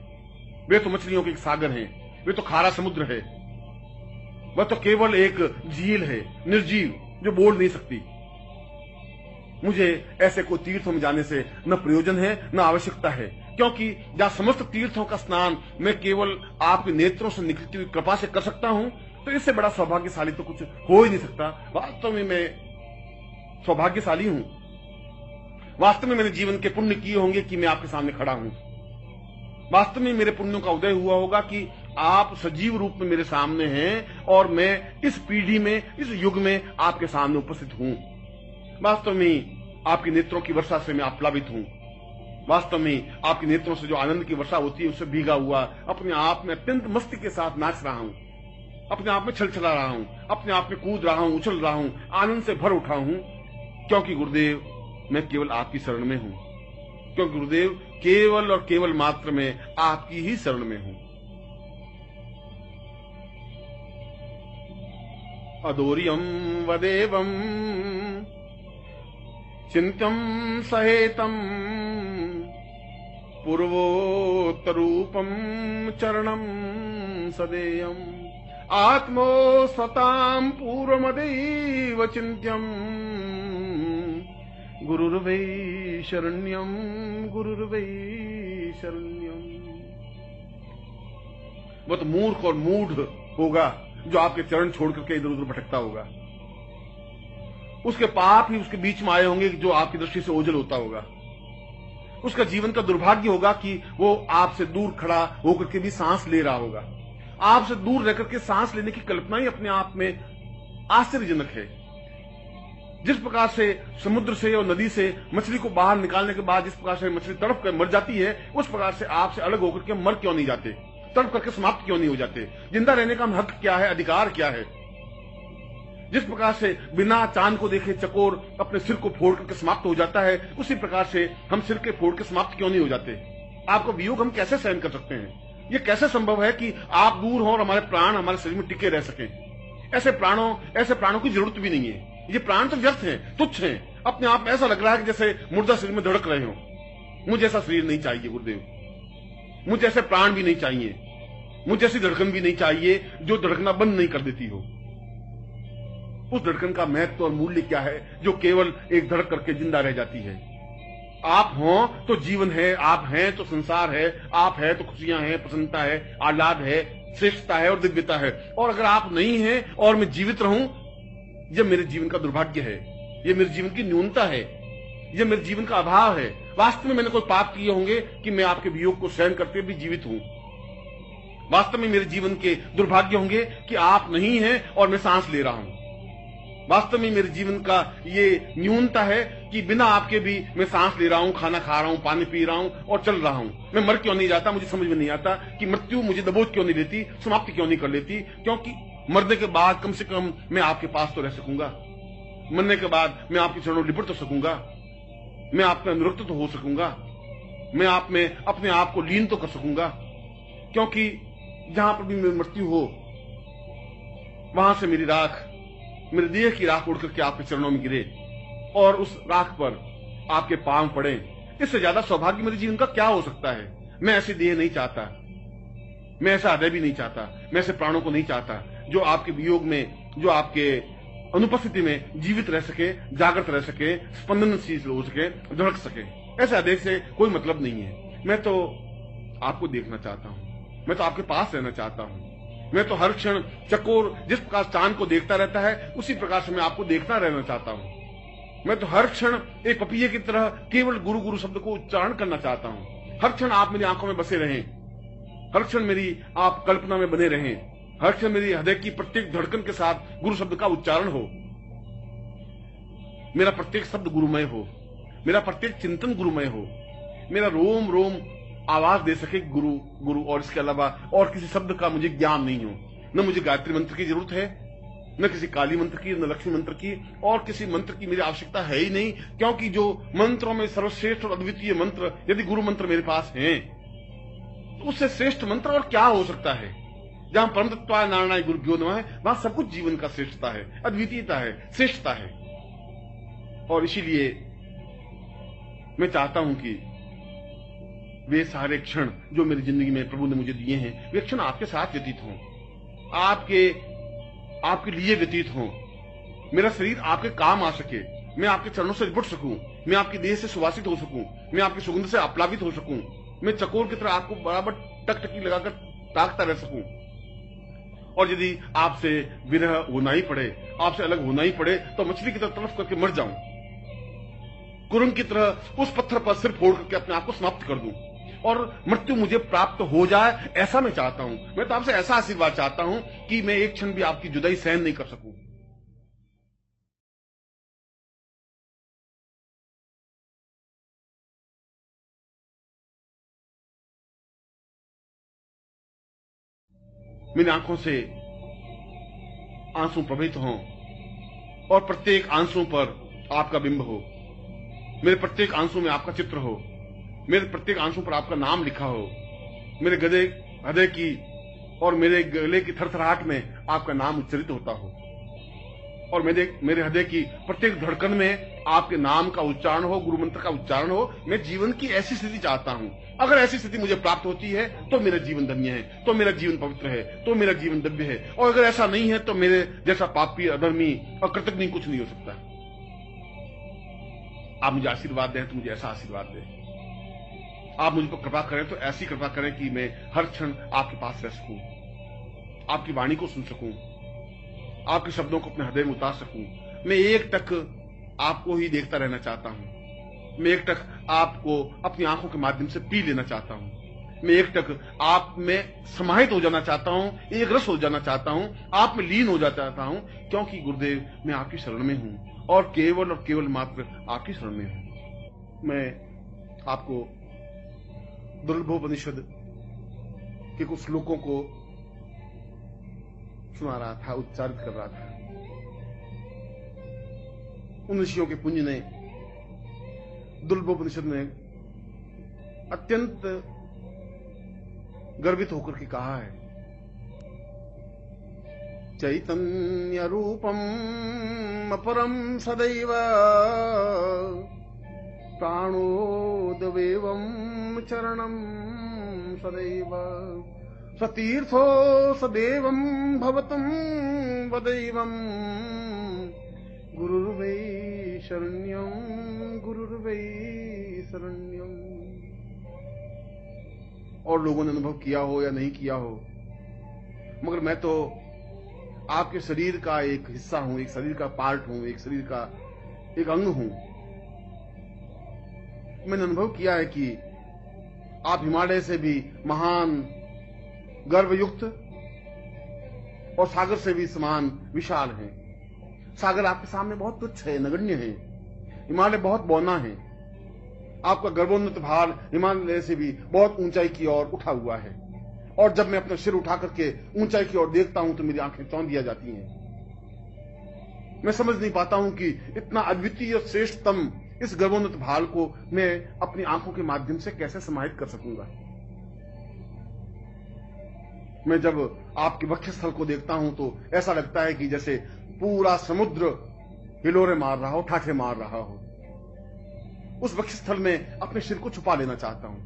वे तो मछलियों के एक सागर हैं, वे तो खारा समुद्र है, वह तो केवल एक झील है, निर्जीव, जो बोल नहीं सकती। मुझे ऐसे कोई तीर्थों में जाने से न प्रयोजन है, न आवश्यकता है, क्योंकि जहां समस्त तीर्थों का स्नान मैं केवल आपके नेत्रों से निकलती हुई कृपा से कर सकता हूं, तो इससे बड़ा सौभाग्यशाली तो कुछ हो ही नहीं सकता। वास्तव में मैं सौभाग्यशाली हूं। वास्तव में मैंने जीवन के पुण्य किए होंगे कि मैं आपके सामने खड़ा हूं। वास्तव में मेरे पुण्यों का उदय हुआ होगा कि आप सजीव रूप में मेरे सामने हैं और मैं इस पीढ़ी में, इस युग में आपके सामने उपस्थित हूं। वास्तव में आपके नेत्रों की वर्षा से मैं आप्लावित हूं। वास्तव में आपके नेत्रों से जो आनंद की वर्षा होती है उससे भीगा हुआ अपने आप में अत्यंत मस्ती के साथ नाच रहा हूं, अपने आप में छलछला रहा हूं, अपने आप में कूद रहा हूं, उछल रहा हूं, आनंद से भर उठा हूं, क्योंकि गुरुदेव मैं केवल आपकी शरण में हूं। क्योंकि गुरुदेव केवल और केवल मात्र में आपकी ही शरण में हूं। अदोर्यम वदेवम चिंत्यम सहेतम पूर्वोत्तरूपम चरणम सदेयम आत्मो सताम पूर्वमदैव चिंत्यम गुरुर्वै शरण्यम गुरुर्वै शरण्यम। वो तो मूर्ख और मूढ़ होगा जो आपके चरण छोड़ करके इधर उधर भटकता होगा। उसके पाप ही उसके बीच में आए होंगे जो आपकी दृष्टि से ओझल होता होगा। उसका जीवन का दुर्भाग्य होगा कि वो आपसे दूर खड़ा होकर के भी सांस ले रहा होगा। आपसे दूर रहकर के सांस लेने की कल्पना ही अपने आप में आश्चर्यजनक है। जिस प्रकार से समुद्र से और नदी से मछली को बाहर निकालने के बाद जिस प्रकार से मछली तड़प कर मर जाती है, उस प्रकार से आपसे अलग होकर के मर क्यों नहीं जाते? तड़प करके समाप्त क्यों नहीं हो जाते? जिंदा रहने का हक क्या है, अधिकार क्या है? जिस प्रकार से बिना चांद को देखे चकोर अपने सिर को फोड़ करके समाप्त हो जाता है, उसी प्रकार से हम सिर के फोड़ के समाप्त क्यों नहीं हो जाते? आपका वियोग हम कैसे सहन कर सकते हैं? ये कैसे संभव है कि आप दूर हो और हमारे प्राण हमारे शरीर में टिके रह सके? ऐसे प्राणों की जरूरत भी नहीं है। ये प्राण तो व्यर्थ हैं, तुच्छ हैं। अपने आप में ऐसा लग रहा है कि जैसे मुर्दा शरीर में धड़क रहे हो। मुझे ऐसा शरीर नहीं चाहिए गुरुदेव, मुझे ऐसे प्राण भी नहीं चाहिए, मुझे ऐसी धड़कन भी नहीं चाहिए जो धड़कना बंद नहीं कर देती हो। उस धड़कन का महत्व और मूल्य क्या है जो केवल एक धड़क करके जिंदा रह जाती है? आप हो तो जीवन है, आप हैं तो संसार है, आप है तो खुशियां हैं, प्रसन्नता है, आह्लाद है, श्रेष्ठता है और दिव्यता है। और अगर आप नहीं हैं और मैं जीवित रहूं, यह मेरे जीवन का दुर्भाग्य है, यह मेरे जीवन की न्यूनता है, यह मेरे जीवन का अभाव है। वास्तव में मैंने कोई पाप किए होंगे कि मैं आपके वियोग को सहन करते भी जीवित हूं। वास्तव में मेरे जीवन के दुर्भाग्य होंगे कि आप नहीं हैं और मैं सांस ले रहा हूं। वास्तव में मेरे जीवन का ये न्यूनता है कि बिना आपके भी मैं सांस ले रहा हूं, खाना खा रहा हूं, पानी पी रहा हूं और चल रहा हूं। मैं मर क्यों नहीं जाता? मुझे समझ में नहीं आता कि मृत्यु मुझे दबोच क्यों नहीं लेती, समाप्ति क्यों नहीं कर लेती? क्योंकि मरने के बाद कम से कम मैं आपके पास तो रह सकूंगा, मरने के बाद मैं आपके चरणों लिपट तो सकूंगा, मैं आप में अनुरक्त तो हो सकूंगा, मैं आप में अपने आप को लीन तो कर सकूंगा। क्योंकि जहां पर भी मेरी मृत्यु हो, वहां से मेरी राख, मेरे देह की राख उड़ करके आपके चरणों में गिरे और उस राख पर आपके पांव पड़े। इससे ज्यादा सौभाग्य मेरे जीवन का क्या हो सकता है? मैं ऐसी देह नहीं चाहता, मैं ऐसा हृदय भी नहीं चाहता, मैं ऐसे प्राणों को नहीं चाहता जो आपके वियोग में, जो आपके अनुपस्थिति में जीवित रह सके, जागृत रह सके, स्पंदनशील हो सके, धड़क सके। ऐसे हृदय से कोई मतलब नहीं है। मैं तो आपको देखना चाहता हूं, मैं तो आपके पास रहना चाहता हूं। मैं तो हर क्षण चकोर जिस प्रकार चांद को देखता रहता है, उसी प्रकार से मैं आपको देखता रहना चाहता हूं। मैं तो हर क्षण एक पपीहे की तरह केवल गुरु गुरु शब्द को उच्चारण करना चाहता हूं। हर क्षण आप मेरी आंखों में बसे रहें, हर क्षण मेरी आप कल्पना में बने रहें, हर क्षण मेरी हृदय की प्रत्येक धड़कन के साथ गुरु शब्द का उच्चारण हो, मेरा प्रत्येक शब्द गुरुमय हो, मेरा प्रत्येक चिंतन गुरुमय हो, मेरा रोम रोम आवाज दे सके गुरु गुरु, और इसके अलावा और किसी शब्द का मुझे ज्ञान नहीं हो। न मुझे गायत्री मंत्र की जरूरत है, न किसी काली मंत्र की, न लक्ष्मी मंत्र की, और किसी मंत्र की मेरी आवश्यकता है ही नहीं। क्योंकि जो मंत्रों में सर्वश्रेष्ठ और अद्वितीय मंत्र यदि गुरु मंत्र मेरे पास हैं, तो उससे श्रेष्ठ मंत्र और क्या हो सकता है? जहां परम तत्वाय नारायणाय गुरुभ्यो नमः है, वहां सब कुछ जीवन का श्रेष्ठता है, अद्वितीयता है, श्रेष्ठता है। और इसीलिए मैं चाहता हूं कि वे सारे क्षण जो मेरी जिंदगी में प्रभु ने मुझे दिए हैं, वे क्षण आपके साथ व्यतीत हों, आपके लिए व्यतीत हों। मेरा शरीर आपके काम आ सके, मैं आपके चरणों से लिपट सकूं, मैं आपकी देह से सुवासित हो सकूं, मैं आपकी सुगंध से आप्लावित हो सकूं, मैं चकोर की तरह आपको बराबर टकटकी लगाकर ताकता रह सकूं। और यदि आपसे विरह होना ही पड़े, आपसे अलग होना ही पड़े, तो मछली की तरह तड़फ करके मर जाऊं, कुरंग की तरह उस पत्थर पर सिर फोड़ करके अपने आप को समाप्त कर दूं और मृत्यु मुझे प्राप्त हो जाए, ऐसा मैं चाहता हूं। मैं तो आपसे ऐसा आशीर्वाद चाहता हूं कि मैं एक क्षण भी आपकी जुदाई सहन नहीं कर सकूं। मेरी आंखों से आंसू प्रवाहित हों और प्रत्येक आंसू पर आपका बिंब हो, मेरे प्रत्येक आंसू में आपका चित्र हो, मेरे प्रत्येक आंसू पर आपका नाम लिखा हो, मेरे हृदय की और मेरे गले की थरथराहट में आपका नाम उच्चरित होता हो, और मेरे हृदय की प्रत्येक धड़कन में आपके नाम का उच्चारण हो, गुरु मंत्र का उच्चारण हो। मैं जीवन की ऐसी स्थिति चाहता हूं। अगर ऐसी स्थिति मुझे प्राप्त होती है तो मेरा जीवन धन्य है, तो मेरा जीवन पवित्र है, तो मेरा जीवन दिव्य है। और अगर ऐसा नहीं है तो मेरे जैसा पापी, अधर्मी और कृतज्ञ कुछ नहीं हो सकता। आप मुझे आशीर्वाद दें तो मुझे ऐसा आशीर्वाद दें, आप मुझ पर कृपा करें तो ऐसी कृपा करें कि मैं हर क्षण आपके पास रह सकूं, आपकी वाणी को सुन सकूं, आपके शब्दों को अपने हृदय में उतार सकूं। मैं एक टक आपको ही देखता रहना चाहता हूं, मैं एक टक आपको अपनी आंखों के माध्यम से पी लेना चाहता हूं, मैं एक टक आप में समाहित हो जाना चाहता हूं, एक रस हो जाना चाहता हूं, आप में लीन हो जाना चाहता हूं। क्योंकि गुरुदेव मैं आपकी शरण में हूं और केवल मात्र आपकी शरण में हूं। मैं आपको दुर्लभोपनिषद के कुछ श्लोकों को सुना रहा था, उच्चारित कर रहा था। उन ऋषियों के पुंज ने, दुर्लभोपनिषद ने अत्यंत गर्वित होकर के कहा है, चैतन्य रूपम अपरम सदैव प्राणोदवेवं चरणं सदैव सतीर्थो सदेवं भवतं वदैवं गुरुर्वै शरण्यं गुरुर्वै शरण्यं। और लोगों ने अनुभव किया हो या नहीं किया हो, मगर मैं तो आपके शरीर का एक हिस्सा हूं, एक शरीर का पार्ट हूं, एक शरीर का एक अंग हूं। मैंने अनुभव किया है कि आप हिमालय से भी महान, गर्वयुक्त और सागर से भी समान विशाल हैं। सागर आपके सामने बहुत तुच्छ है, नगण्य है। हिमालय बहुत बौना है। आपका गर्वोन्नत भार हिमालय से भी बहुत ऊंचाई की ओर उठा हुआ है। और जब मैं अपना सिर उठा करके ऊंचाई की ओर देखता हूं तो मेरी आंखें चौंधिया जाती हैं। मैं समझ नहीं पाता हूं कि इतना अद्वितीय श्रेष्ठतम इस गर्वोन्नत भाल को मैं अपनी आंखों के माध्यम से कैसे समाहित कर सकूंगा। मैं जब आपके वक्षस्थल को देखता हूं तो ऐसा लगता है कि जैसे पूरा समुद्र हिलोरे मार रहा हो, ठाठे मार रहा हो। उस वक्षस्थल में अपने सिर को छुपा लेना चाहता हूं।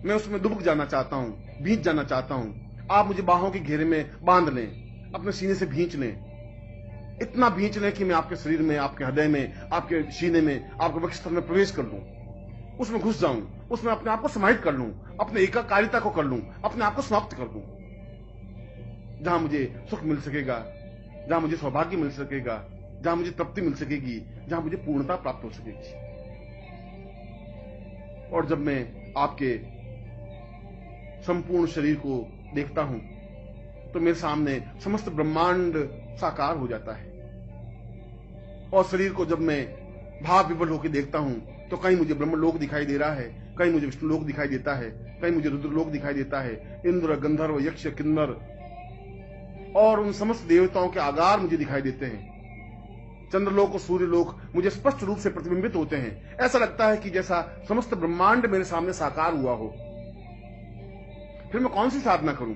मैं उसमें डूब जाना चाहता हूं, भींच जाना चाहता हूं। आप मुझे बाहों के घेरे में बांध लें, अपने सीने से भींच लें, इतना भींच लें कि मैं आपके शरीर में, आपके हृदय में, आपके सीने में, आपके वक्षस्थल में प्रवेश कर लूं, उसमें घुस जाऊं, उसमें अपने आप को समाहित कर लूं, अपने एकाकारिता को कर लूं, अपने आप को समाप्त कर दूं। जहां मुझे सुख मिल सकेगा, जहां मुझे सौभाग्य मिल सकेगा, जहां मुझे तृप्ति मिल सकेगी, जहां मुझे पूर्णता प्राप्त हो सकेगी। और जब मैं आपके संपूर्ण शरीर को देखता हूं तो मेरे सामने समस्त ब्रह्मांड साकार हो जाता है। और शरीर को जब मैं भाव विवल होकर देखता हूं तो कहीं मुझे ब्रह्मलोक दिखाई दे रहा है, कहीं मुझे विष्णुलोक दिखाई देता है, कहीं मुझे रुद्रलोक दिखाई देता है। इंद्र, गंधर्व, यक्ष, किन्नर और उन समस्त देवताओं के आगार मुझे दिखाई देते हैं। चंद्रलोक और सूर्यलोक मुझे स्पष्ट रूप से प्रतिबिंबित होते हैं। ऐसा लगता है कि जैसा समस्त ब्रह्मांड मेरे सामने साकार हुआ हो। फिर मैं कौन सी साधना करूं?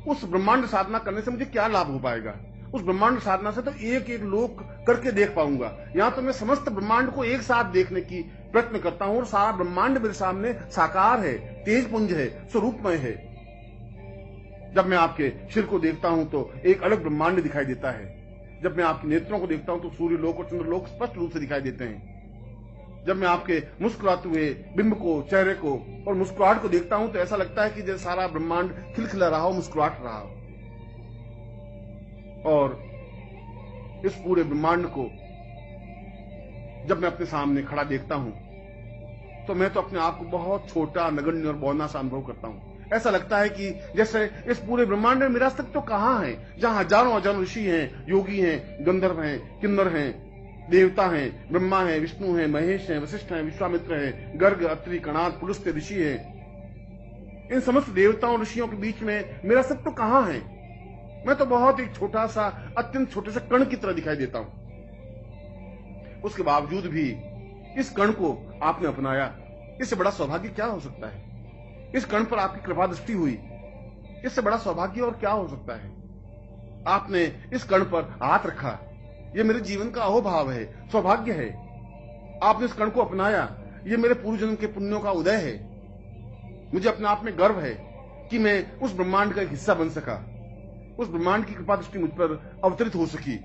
उस ब्रह्मांड साधना करने से मुझे क्या लाभ हो पाएगा? उस ब्रह्मांड साधना से तो एक एक लोक करके देख पाऊंगा। यहां तो मैं समस्त ब्रह्मांड को एक साथ देखने की प्रयत्न करता हूं और सारा ब्रह्मांड मेरे सामने साकार है, तेजपुंज है, स्वरूपमय है। जब मैं आपके सिर को देखता हूं तो एक अलग ब्रह्मांड दिखाई देता है। जब मैं आपके नेत्रों को देखता हूं तो सूर्यलोक और चंद्रलोक स्पष्ट रूप से दिखाई देते हैं। जब मैं आपके मुस्कुराते हुए बिंब को, चेहरे को और मुस्कुराहट को देखता हूं तो ऐसा लगता है कि जैसे सारा ब्रह्मांड खिलखिला रहा हो, मुस्कुराहट रहा हो। और इस पूरे ब्रह्मांड को जब मैं अपने सामने खड़ा देखता हूं तो मैं तो अपने आप को बहुत छोटा, नगण्य और बौना सा अनुभव करता हूं। ऐसा लगता है कि जैसे इस पूरे ब्रह्मांड में मेरा अस्तित्व कहां है, जहां हजारों हजारों ऋषि हैं, योगी हैं, गंधर्व हैं, किन्नर हैं, देवता हैं, ब्रह्मा हैं, विष्णु हैं, महेश हैं, वशिष्ठ हैं, विश्वामित्र हैं, गर्ग, अत्रि, कणाद, पुलस्त्य ऋषि हैं। इन समस्त देवताओं ऋषियों के बीच में मेरा अस्तित्व कहां है? मैं तो बहुत एक छोटा सा, अत्यंत छोटे से कण की तरह दिखाई देता हूं। उसके बावजूद भी इस कण को आपने अपनाया। इससे बड़ा सौभाग्य क्या हो सकता है? इस कण पर आपकी कृपा दृष्टि हुई, इससे बड़ा सौभाग्य और क्या हो सकता है? आपने इस कण पर हाथ रखा, यह मेरे जीवन का अहोभाव है, सौभाग्य है। आपने इस कण को अपनाया, यह मेरे पूर्व जन्म के पुण्यों का उदय है। मुझे अपने आप में गर्व है कि मैं उस ब्रह्मांड का एक हिस्सा बन सका। उस ब्रह्मांड की कृपा दृष्टि मुझ पर अवतरित हो सकी,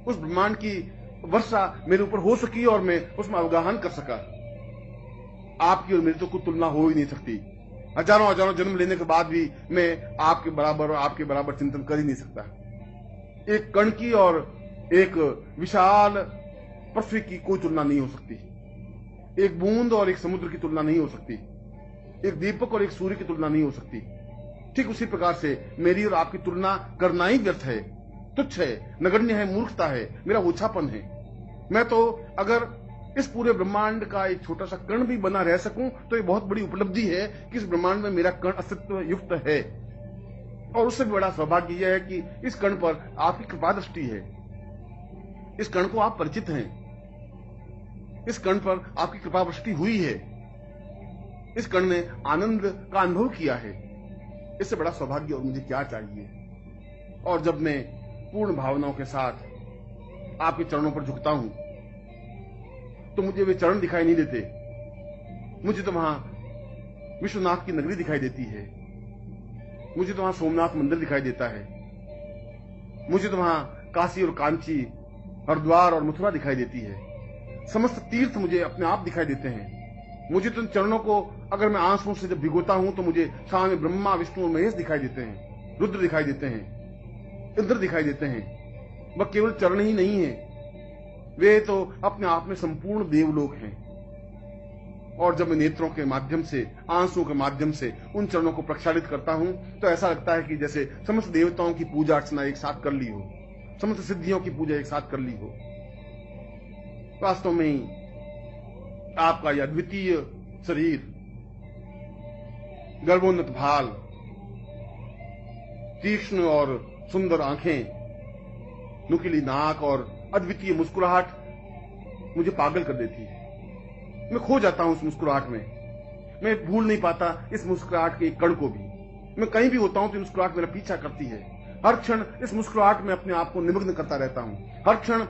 उस ब्रह्मांड की वर्षा मेरे ऊपर हो सकी और मैं उसमें अवगाहन कर सका। आपकी और मेरी तो कोई तुलना हो ही नहीं सकती। हजारों हजारों जन्म लेने के बाद भी मैं आपके बराबर और आपके बराबर चिंतन कर ही नहीं सकता। एक कण की और एक विशाल पृथ्वी की कोई तुलना नहीं हो सकती। एक बूंद और एक समुद्र की तुलना नहीं हो सकती। एक दीपक और एक सूर्य की तुलना नहीं हो सकती। ठीक उसी प्रकार से मेरी और आपकी तुलना करना ही व्यर्थ है, तुच्छ है, नगण्य है, मूर्खता है, मेरा ओछापन है। मैं तो अगर इस पूरे ब्रह्मांड का एक छोटा सा कण भी बना रह सकूं तो ये बहुत बड़ी उपलब्धि है कि इस ब्रह्मांड में मेरा कण अस्तित्व युक्त है। और उससे भी बड़ा सौभाग्य यह है कि इस कण पर आपकी कृपा दृष्टि है। इस कण को आप परिचित हैं, इस कण पर आपकी कृपा दृष्टि हुई है, इस कण ने आनंद का अनुभव किया है। इससे बड़ा सौभाग्य और मुझे क्या चाहिए। और जब मैं पूर्ण भावनाओं के साथ आपके चरणों पर झुकता हूं तो मुझे वे चरण दिखाई नहीं देते, मुझे तो वहां विश्वनाथ की नगरी दिखाई देती है, मुझे तो वहां सोमनाथ मंदिर दिखाई देता है, मुझे तो वहां काशी और कांची, हरिद्वार और मथुरा दिखाई देती है। समस्त तीर्थ मुझे अपने आप दिखाई देते हैं। मुझे तो इन चरणों को अगर मैं आंसुओं से जब भिगोता हूं तो मुझे सामने ब्रह्मा, विष्णु और महेश दिखाई देते हैं, रुद्र दिखाई देते हैं, इंद्र दिखाई देते हैं। वह केवल चरण ही नहीं है, वे तो अपने आप में संपूर्ण देवलोक हैं। और जब मैं नेत्रों के माध्यम से, आंसुओं के माध्यम से उन चरणों को प्रक्षालित करता हूं तो ऐसा लगता है कि जैसे समस्त देवताओं की पूजा अर्चना एक साथ कर ली हो, समस्त सिद्धियों की पूजा एक साथ कर ली हो। वास्तव में ही आपका यह अद्वितीय शरीर, गर्भोन्नत भाल, तीक्ष्ण और सुंदर आंखें, नुकीली नाक और अद्वितीय मुस्कुराहट मुझे पागल कर देती है। मैं खो जाता हूं उस मुस्कुराहट में। मैं भूल नहीं पाता इस मुस्कुराहट के एक कण को भी। मैं कहीं भी होता हूं तो मुस्कुराहट मेरा पीछा करती है। हर क्षण इस मुस्कुराहट में अपने आप को निमग्न करता रहता हूं। हर क्षण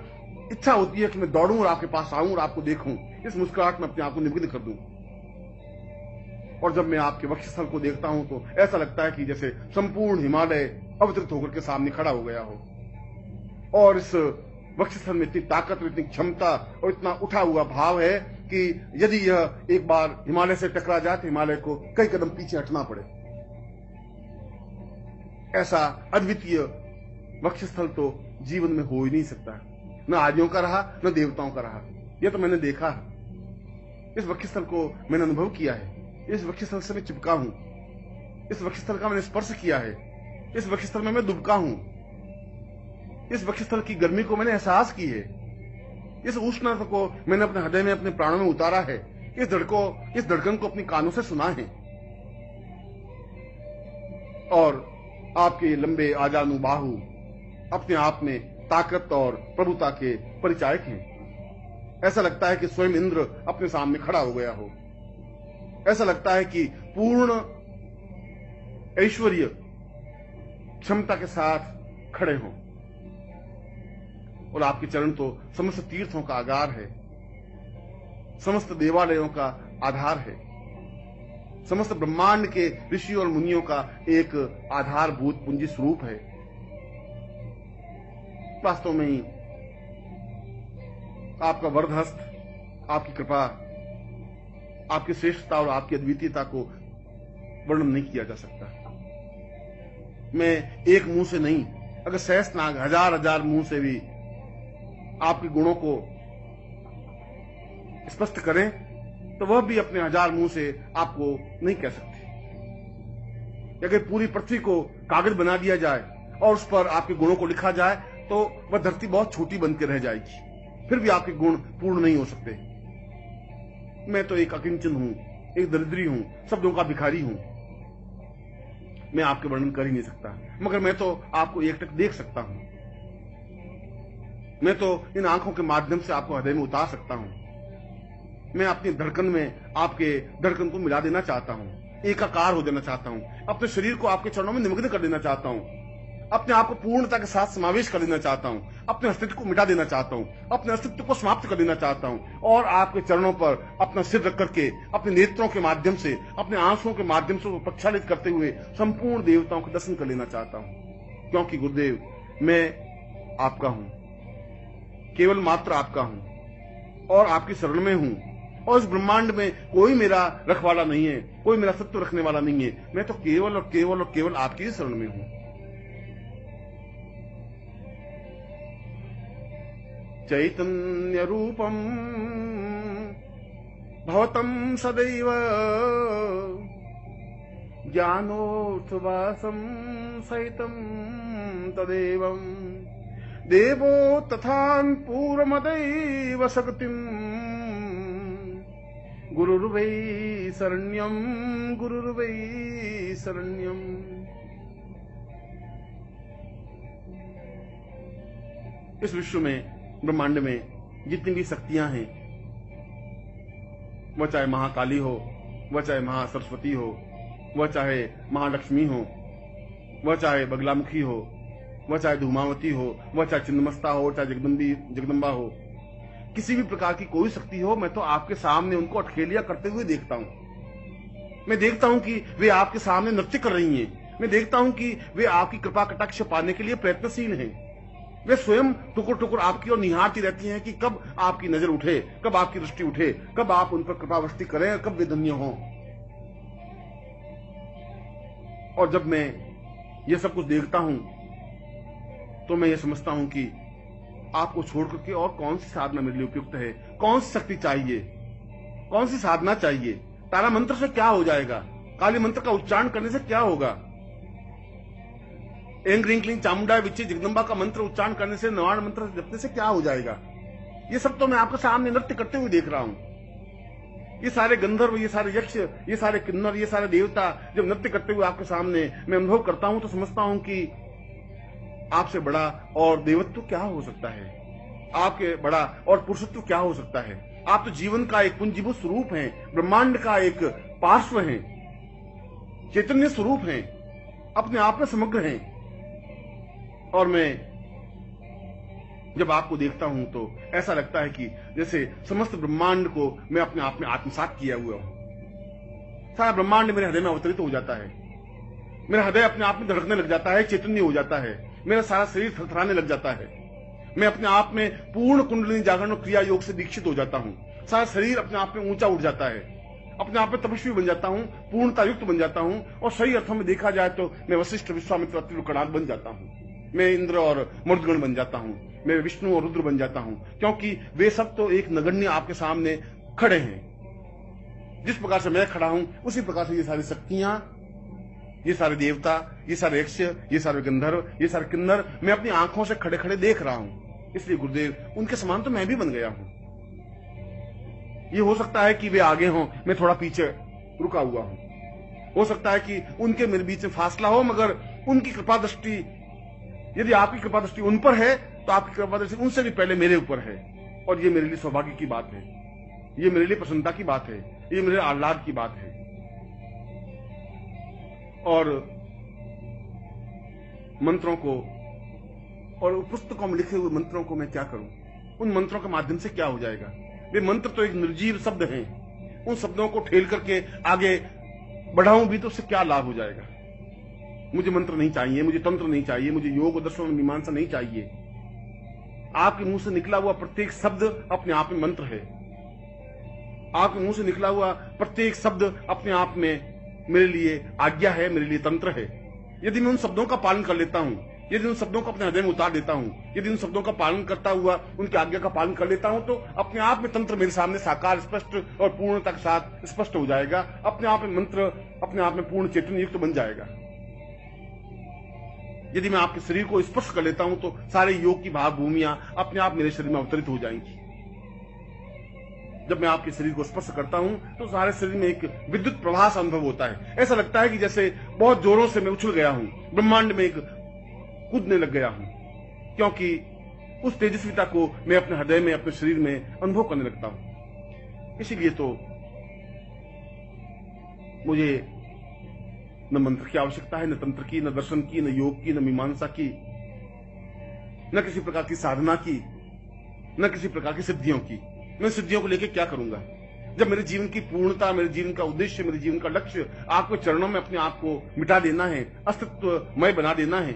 इच्छा होती है कि मैं दौड़ूं और आपके पास आऊं और आपको देखूं, इस मुस्कुराहट में अपने आप को निमग्न कर दूं। और जब मैं आपके वक्षस्थल को देखता हूं तो ऐसा लगता है कि जैसे संपूर्ण हिमालय अवतरित होकर के सामने खड़ा हो गया हो। और इस वक्षस्थल में इतनी ताकत, इतनी क्षमता और इतना उठा हुआ भाव है कि यदि यह एक बार हिमालय से टकरा जाए तो हिमालय को कई कदम पीछे हटना पड़े। ऐसा अद्वितीय वक्षस्थल तो जीवन में हो ही नहीं सकता, न आदियों का रहा न देवताओं का रहा। यह तो मैंने देखा है। इस वक्षस्थल को मैंने अनुभव किया है। इस वक्षस्थल से मैं चिपका हूं, इस वक्षस्थल का मैंने स्पर्श किया है, इस वक्षस्थल में मैं दुबका हूं, इस वक्षस्थल की गर्मी को मैंने एहसास की है, इस उष्णता को मैंने अपने हृदय में, अपने प्राणों में उतारा है, इस धड़कन को अपनी कानों से सुना है। और आपके लंबे आजानु बाहु अपने आप में ताकत और प्रभुता के परिचायक हैं। ऐसा लगता है कि स्वयं इंद्र अपने सामने खड़ा हो गया हो। ऐसा लगता है कि पूर्ण ऐश्वर्य क्षमता के साथ खड़े हों। और आपके चरण तो समस्त तीर्थों का आगार है, समस्त देवालयों का आधार है, समस्त ब्रह्मांड के ऋषि और मुनियों का एक आधारभूत पूंजी स्वरूप है। वास्तव में ही आपका वरदहस्त, आपकी कृपा, आपकी श्रेष्ठता और आपकी अद्वितीयता को वर्णन नहीं किया जा सकता। मैं एक मुंह से नहीं, अगर सहस्त्रनाग हजार मुंह से भी आपके गुणों को स्पष्ट करें तो वह भी अपने हजार मुंह से आपको नहीं कह सकते। अगर पूरी पृथ्वी को कागज बना दिया जाए और उस पर आपके गुणों को लिखा जाए तो वह धरती बहुत छोटी बनकर रह जाएगी, फिर भी आपके गुण पूर्ण नहीं हो सकते। मैं तो एक अकिंचन हूं, एक दरिद्री हूं, शब्दों का भिखारी हूं। मैं आपके वर्णन कर ही नहीं सकता, मगर मैं तो आपको एकटक देख सकता हूं। मैं तो इन आंखों के माध्यम से आपको हृदय में उतार सकता हूं। मैं अपनी धड़कन में आपके धड़कन को मिला देना चाहता हूं, एकाकार हो जाना चाहता हूं, अपने शरीर को आपके चरणों में निमग्न कर देना चाहता हूं, अपने आप को पूर्णता के साथ समावेश कर देना चाहता हूं, अपने अस्तित्व को मिटा देना चाहता हूं, अपने अस्तित्व को समाप्त कर देना चाहता हूं और आपके चरणों पर अपना सिर रख करके अपने नेत्रों के माध्यम से, अपने आंसुओं के माध्यम से प्रक्षालित करते हुए संपूर्ण देवताओं के दर्शन कर लेना चाहता हूं। क्योंकि गुरुदेव, मैं आपका हूं, केवल मात्र आपका हूं और आपकी शरण में हूं। और इस ब्रह्मांड में कोई मेरा रखवाला नहीं है, कोई मेरा सत्व रखने वाला नहीं है। मैं तो केवल और केवल और केवल आपकी ही शरण में हूं। चैतन्य रूपम भवतम सदैव ज्ञानोर्थवासम सहितम तदेवं देवो तथान पूर्वमदैव शक्तिम गुरुर्वै शरण्यम गुरुर्वै शरण्यम। इस विश्व में, ब्रह्मांड में जितनी भी शक्तियां हैं, वह चाहे महाकाली हो, वह चाहे महासरस्वती हो, वह चाहे महालक्ष्मी हो, वह चाहे बगलामुखी हो, वह चाहे धूमावती हो, वह चाहे छिन्नमस्ता हो, चाहे जगदम्बा हो, किसी भी प्रकार की कोई शक्ति हो, मैं तो आपके सामने उनको अठखेलियां करते हुए देखता हूं। मैं देखता हूं कि वे आपके सामने नृत्य कर रही हैं। मैं देखता हूं कि वे आपकी कृपा कटाक्ष पाने के लिए प्रयत्नशील हैं। वे स्वयं टुकुर टुकुर आपकी ओर निहारती रहती हैं कि कब आपकी नजर उठे, कब आपकी दृष्टि उठे, कब आप उन पर कृपावृष्टि करें, कब वे धन्य हों। और जब मैं ये सब कुछ देखता हूं तो मैं ये समझता हूं कि आपको छोड़ करके और कौन सी साधना मेरे लिए उपयुक्त है, कौन सी शक्ति चाहिए, कौन सी साधना चाहिए। तारा मंत्र से क्या हो जाएगा, काली मंत्र का उच्चारण करने से क्या होगा, एंग रिंग क्लिंग चामुंडा विच्ची जगदम्बा का मंत्र उच्चारण करने से, नवाण मंत्र जपने से क्या हो जाएगा। ये सब तो मैं आपके सामने नृत्य करते हुए देख रहा हूं। ये सारे गंधर्व, ये सारे यक्ष, ये सारे किन्नर, ये सारे देवता जब नृत्य करते हुए आपके सामने मैं अनुभव करता हूं तो समझता हूं कि आपसे बड़ा और देवत्व क्या हो सकता है, आपके बड़ा और पुरुषत्व क्या हो सकता है। आप तो जीवन का एक पुंजीभूत स्वरूप हैं, ब्रह्मांड का एक पार्श्व हैं, चैतन्य स्वरूप हैं, अपने आप में समग्र हैं। और मैं जब आपको देखता हूं तो ऐसा लगता है कि जैसे समस्त ब्रह्मांड को मैं अपने आप में आत्मसात किया हुआ हूं। सारा ब्रह्मांड मेरे हृदय में अवतरित हो जाता है, मेरा हृदय अपने आप में धड़कने लग जाता है, चैतन्य हो जाता है, मेरा सारा शरीर थरथराने लग जाता है। मैं अपने आप में पूर्ण कुंडलिनी जागरण क्रिया योग से दीक्षित हो जाता हूं। सारा शरीर अपने आप में ऊंचा उठ जाता है, अपने आप में तपस्वी बन जाता हूं, पूर्णता युक्त बन जाता हूं। और सही अर्थों में देखा जाए तो मैं वशिष्ठ, विश्वामित्र, अत्रि, कणाद बन जाता हूं। मैं इंद्र और मरुदगण बन जाता हूं, मैं विष्णु और रुद्र बन जाता हूं, क्योंकि वे सब तो एक नगण्य आपके सामने खड़े हैं। जिस प्रकार से मैं खड़ा हूं उसी प्रकार से ये सारी शक्तियां, ये सारे देवता, ये सारे यक्ष, ये सारे गंधर्व, ये सारे किन्नर मैं अपनी आंखों से खड़े खड़े देख रहा हूं। इसलिए गुरुदेव, उनके समान तो मैं भी बन गया हूं। ये हो सकता है कि वे आगे हों, मैं थोड़ा पीछे रुका हुआ हूं। हो सकता है कि उनके मेरे बीच में फासला हो, मगर उनकी कृपा दृष्टि, यदि आपकी कृपा दृष्टि उन पर है तो आपकी कृपा दृष्टि उनसे भी पहले मेरे ऊपर है। और ये मेरे लिए सौभाग्य की बात है, ये मेरे लिए प्रसन्नता की बात है, ये मेरे आह्लाद की बात है। और मंत्रों को और पुस्तकों में लिखे हुए मंत्रों को मैं क्या करूं, उन मंत्रों के माध्यम से क्या हो जाएगा। वे मंत्र तो एक निर्जीव शब्द हैं, उन शब्दों को ठेल करके आगे बढ़ाऊं भी तो उससे क्या लाभ हो जाएगा। मुझे मंत्र नहीं चाहिए, मुझे तंत्र नहीं चाहिए, मुझे योग दर्शन मीमांसा नहीं चाहिए। आपके मुंह से निकला हुआ प्रत्येक शब्द अपने आप में मंत्र है। आपके मुंह से निकला हुआ प्रत्येक शब्द अपने आप में मेरे लिए आज्ञा है, मेरे लिए तंत्र है। यदि मैं उन शब्दों का पालन कर लेता हूं, यदि उन शब्दों को अपने हृदय में उतार देता हूं, यदि उन शब्दों का पालन करता हुआ उनकी आज्ञा का पालन कर लेता हूं, तो अपने आप में तंत्र मेरे सामने साकार, स्पष्ट और पूर्णता के साथ स्पष्ट हो जाएगा। अपने आप में मंत्र अपने आप में पूर्ण चैतन्य युक्त बन जाएगा। यदि मैं आपके शरीर को स्पर्श कर लेता हूं तो सारे योग की भाव भूमियां अपने आप मेरे शरीर में अवतरित हो जाएंगी। जब मैं आपके शरीर को स्पर्श करता हूं तो सारे शरीर में एक विद्युत प्रवाह सा अनुभव होता है। ऐसा लगता है कि जैसे बहुत जोरों से मैं उछल गया हूं, ब्रह्मांड में एक कूदने लग गया हूं, क्योंकि उस तेजस्विता को मैं अपने हृदय में, अपने शरीर में अनुभव करने लगता हूं। इसीलिए तो मुझे न मंत्र की आवश्यकता है, न तंत्र की, न दर्शन की, न योग की, न मीमांसा की, न किसी प्रकार की साधना की, न किसी प्रकार की सिद्धियों की। मैं सिद्धियों को लेकर क्या करूंगा जब मेरे जीवन की पूर्णता, मेरे जीवन का उद्देश्य, मेरे जीवन का लक्ष्य आपके चरणों में अपने आप को मिटा देना है, अस्तित्वमय बना देना है।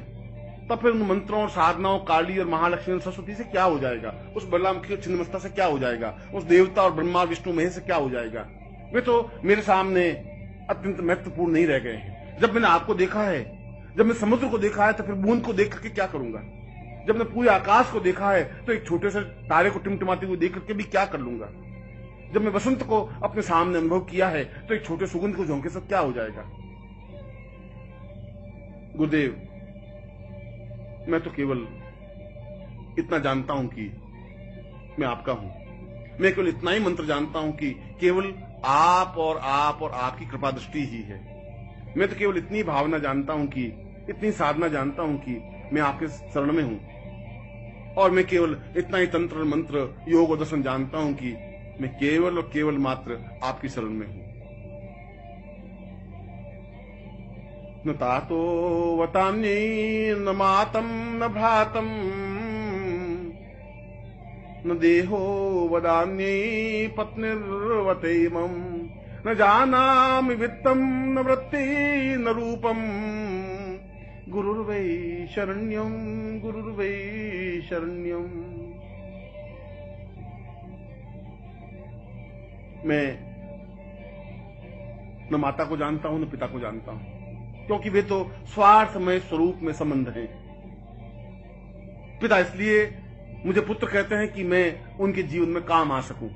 तब फिर उन मंत्रों और साधनाओं, काली और महालक्ष्मी और सरस्वती से क्या हो जाएगा, उस बलरामुखी और छिन्नमस्ता से क्या हो जाएगा, उस देवता और ब्रह्मा विष्णु महेश से क्या हो जाएगा। वे तो मेरे सामने अत्यंत महत्वपूर्ण नहीं रह गए हैं। जब मैंने आपको देखा है, जब मैं समुद्र को देखा है, तो फिर बूंद को देख करके क्या करूंगा। जब मैं पूरे आकाश को देखा है तो एक छोटे से तारे को टिमटिमाते हुए देख करके भी क्या कर लूंगा। जब मैं वसंत को अपने सामने अनुभव किया है तो एक छोटे सुगंध को झोंके से क्या हो जाएगा। गुरुदेव, मैं तो केवल इतना जानता हूं कि मैं आपका हूं। मैं केवल इतना ही मंत्र जानता हूं कि केवल आप और आप और आपकी कृपा दृष्टि ही है। मैं तो केवल इतनी भावना जानता हूं कि, इतनी साधना जानता हूं कि मैं आपके शरण में हूं। और मैं केवल इतना ही तंत्र मंत्र योग और दर्शन जानता हूं कि मैं केवल और केवल मात्र आपकी शरण में हूं। न तातो वतान्यै न मातम न भ्रातम न देहो वदान्यै पत्निर्वतैमम् न जानामि वित्तम न वृत्ति न रूपम गुरुर्वै शरण्यम गुरुर्वै शरण्यम। मैं न माता को जानता हूं न पिता को जानता हूं, क्योंकि वे तो स्वार्थमय स्वरूप में संबंध हैं। पिता इसलिए मुझे पुत्र कहते हैं कि मैं उनके जीवन में काम आ सकूं।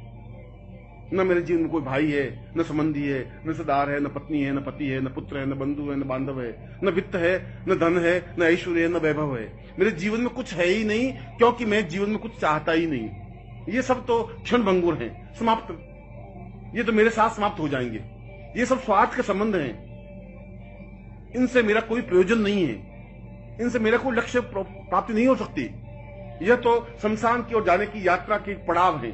न मेरे जीवन में कोई भाई है, न संबंधी है, न रिश्तेदार है, न पत्नी है, न पति है, न पुत्र है, न बंधु है, न बांधव है, न वित्त है, न धन है, न ऐश्वर्य है, न वैभव है। मेरे जीवन में कुछ है ही नहीं, क्योंकि मैं जीवन में कुछ चाहता ही नहीं। ये सब तो क्षण भंगुर हैं, समाप्त, ये तो मेरे साथ समाप्त हो जाएंगे। ये सब स्वार्थ के संबंध हैं, इनसे मेरा कोई प्रयोजन नहीं है, इनसे मेरा कोई लक्ष्य प्राप्ति नहीं हो सकती। यह तो शमशान की ओर जाने की यात्रा के पड़ाव है।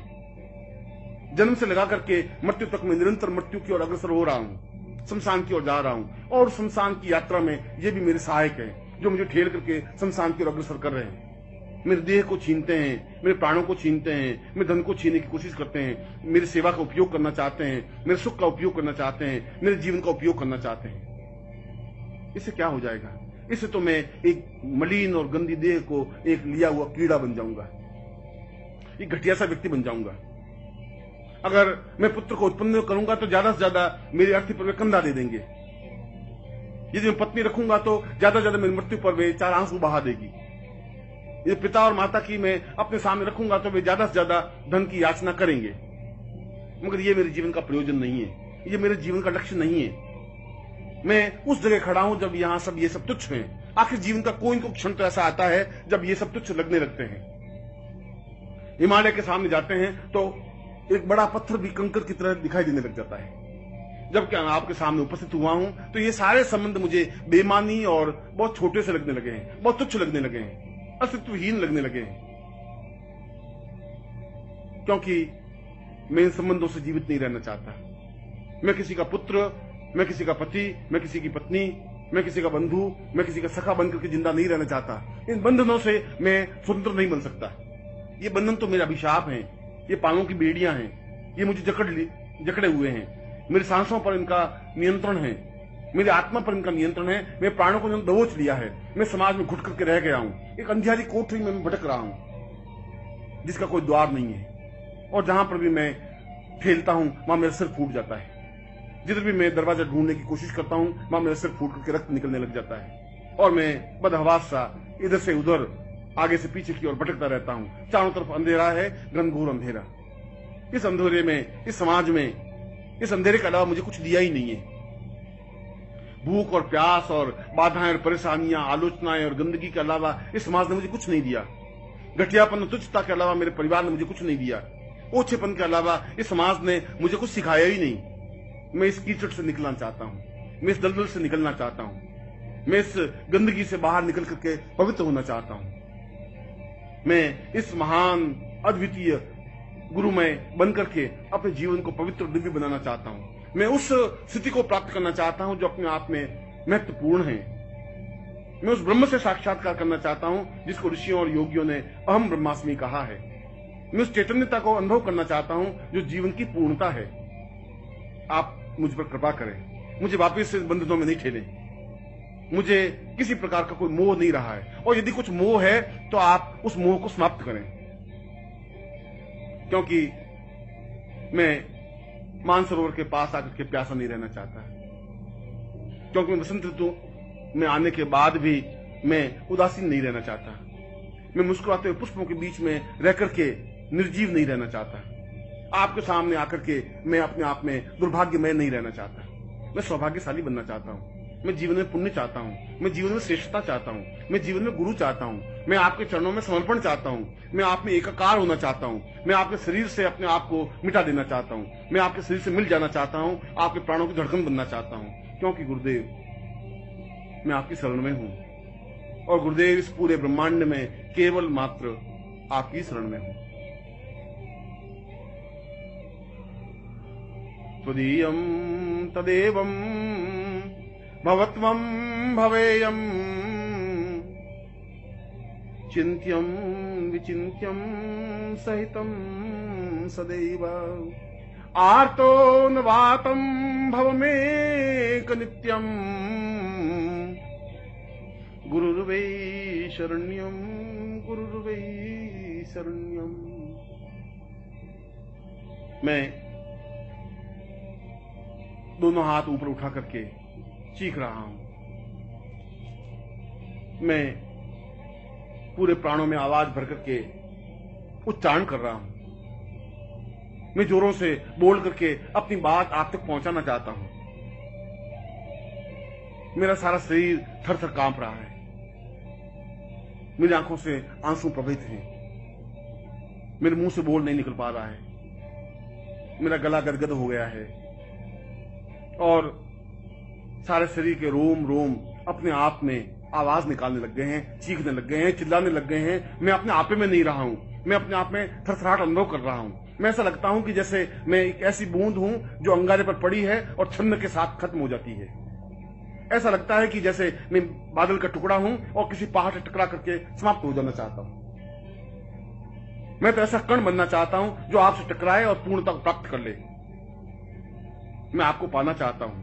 जन्म से लगा करके मृत्यु तक में निरंतर मृत्यु की ओर अग्रसर हो रहा हूं, शमशान की ओर जा रहा हूं, और शमशान की यात्रा में ये भी मेरे सहायक हैं, जो मुझे ठेल करके शमशान की ओर अग्रसर कर रहे हैं। मेरे देह को छीनते हैं, मेरे प्राणों को छीनते हैं, मेरे धन को छीनने की कोशिश करते हैं, मेरी सेवा का उपयोग करना चाहते हैं, मेरे सुख का उपयोग करना चाहते हैं, मेरे जीवन का उपयोग करना चाहते हैं। इससे क्या हो जाएगा? इससे तो मैं एक मलिन और गंदी देह को एक लिया हुआ कीड़ा बन जाऊंगा, एक घटिया सा व्यक्ति बन जाऊंगा। अगर मैं पुत्र को उत्पन्न करूंगा तो ज्यादा से ज्यादा मेरी अर्थी पर वे कंधा दे देंगे। यदि मैं पत्नी रखूंगा तो ज्यादा से ज्यादा मेरी मृत्यु पर वे 4 आंसू बहा देगी। यदि पिता और माता की मैं अपने सामने रखूंगा तो वे ज्यादा से ज्यादा धन की याचना करेंगे। मगर ये मेरे जीवन का प्रयोजन नहीं है, ये मेरे जीवन का लक्ष्य नहीं है। मैं उस जगह खड़ा हूं जब यहां सब ये सब तुच्छ हैं। आखिर जीवन का कोई न क्षण तो ऐसा आता है जब ये सब तुच्छ लगने लगते हैं। हिमालय के सामने जाते हैं तो एक बड़ा पत्थर भी कंकर की तरह दिखाई देने लग जाता है। जब क्या आपके सामने उपस्थित हुआ हूं तो ये सारे संबंध मुझे बेमानी और बहुत छोटे से लगने लगे हैं, बहुत तुच्छ लगने लगे हैं, अस्तित्वहीन लगने लगे हैं, क्योंकि मैं इन संबंधों से जीवित नहीं रहना चाहता। मैं किसी का पुत्र, मैं किसी का पति, मैं किसी की पत्नी, मैं किसी का बंधु, मैं किसी का सखा बनकर के जिंदा नहीं रहना चाहता। इन बंधनों से मैं स्वतंत्र नहीं बन सकता। ये बंधन तो मेरा अभिशाप है, ये पांवों की बेड़ियां हैं, ये मुझे जकड़े हुए हैं। मेरी सांसों पर इनका नियंत्रण है, मेरी आत्मा पर इनका नियंत्रण है। मेरे प्राणों को दबोच लिया है। मैं समाज में घुट करके रह गया हूं, एक अंधियारी कोठरी में मैं भटक रहा हूं जिसका कोई द्वार नहीं है। और जहां पर भी मैं खेलता हूं वहां मेरा सिर फूट जाता है। जिधर भी मैं दरवाजा ढूंढने की कोशिश करता हूं वहां मेरा सिर फूट करके रक्त निकलने लग जाता है और मैं बदहवास सा इधर से उधर, आगे से पीछे की ओर भटकता रहता हूं। चारों तरफ अंधेरा है, घनघोर अंधेरा। इस अंधेरे में, इस समाज में, इस अंधेरे के अलावा मुझे कुछ दिया ही नहीं है। भूख और प्यास और बाधाएं और परेशानियां, आलोचनाएं और गंदगी के अलावा इस समाज ने मुझे कुछ नहीं दिया। घटियापन और तुच्छता के अलावा मेरे परिवार ने मुझे कुछ नहीं दिया। ओछेपन के अलावा इस समाज ने मुझे कुछ सिखाया ही नहीं। मैं इस कीचड़ से निकलना चाहता हूं, मैं इस दलदल से निकलना चाहता हूं, मैं इस गंदगी से बाहर निकल करके पवित्र होना चाहता हूं। मैं इस महान अद्वितीय गुरुमय बनकर के अपने जीवन को पवित्र और दिव्य बनाना चाहता हूं। मैं उस स्थिति को प्राप्त करना चाहता हूं जो अपने आप में महत्वपूर्ण है। मैं उस ब्रह्म से साक्षात्कार करना चाहता हूं जिसको ऋषियों और योगियों ने अहम ब्रह्मास्मि कहा है। मैं उस चैतन्यता को अनुभव करना चाहता हूं जो जीवन की पूर्णता है। आप मुझ पर कृपा करें, मुझे वापस से बंधनों में नहीं ठेलें। मुझे किसी प्रकार का कोई मोह नहीं रहा है, और यदि कुछ मोह है तो आप उस मोह को समाप्त करें, क्योंकि मैं मानसरोवर के पास आकर के प्यासा नहीं रहना चाहता, क्योंकि मैं वसंत ऋतु में आने के बाद भी मैं उदासीन नहीं रहना चाहता। मैं मुस्कुराते हुए पुष्पों के बीच में रह करके निर्जीव नहीं रहना चाहता। आपके सामने आकर के मैं अपने आप में दुर्भाग्यमय नहीं रहना चाहता। मैं सौभाग्यशाली बनना चाहता हूं। मैं जीवन में पुण्य चाहता हूं, मैं जीवन में श्रेष्ठता चाहता हूं, मैं जीवन में गुरु चाहता हूं, मैं आपके चरणों में समर्पण चाहता हूं, मैं आप में एकाकार होना चाहता हूं, मैं आपके शरीर से अपने आप को मिटा देना चाहता हूं, मैं आपके शरीर से मिल जाना चाहता हूं, आपके प्राणों की धड़कन बनना चाहता हूं, क्योंकि गुरुदेव मैं आपकी शरण में हूं और गुरुदेव इस पूरे ब्रह्मांड में केवल मात्र आपकी शरण में हूं। त्वदीयं तदेवं भवत्वं भवेयं चिन्त्यं विचिन्त्यं सहितं सदैव आर्तो नवातं भवमेक नित्यं गुरुर्वै शरण्यं गुरुर्वै शरण्यं। मैं दोनों हाथ ऊपर उठा करके चीख रहा हूं। मैं पूरे प्राणों में आवाज भर करके उच्चारण कर रहा हूं। मैं जोरों से बोल करके अपनी बात आप तक पहुंचाना चाहता हूं। मेरा सारा शरीर थर थर कांप रहा है। मेरी आंखों से आंसू प्रवहित हैं। मेरे मुंह से बोल नहीं निकल पा रहा है। मेरा गला गदगद हो गया है और सारे शरीर के रोम रोम अपने आप में आवाज निकालने लग गए हैं, चीखने लग गए हैं, चिल्लाने लग गए हैं। मैं अपने आपे में नहीं रहा हूं। मैं अपने आप में थरथराहट अनुभव कर रहा हूं। मैं ऐसा लगता हूं कि जैसे मैं एक ऐसी बूंद हूं जो अंगारे पर पड़ी है और छन्न के साथ खत्म हो जाती है। ऐसा लगता है कि जैसे मैं बादल का टुकड़ा हूं और किसी पहाड़ से टकरा करके समाप्त हो जाना चाहता हूं। मैं तो ऐसा कण बनना चाहता हूं जो आपसे टकराए और पूर्णता को प्राप्त कर ले। मैं आपको पाना चाहता हूं।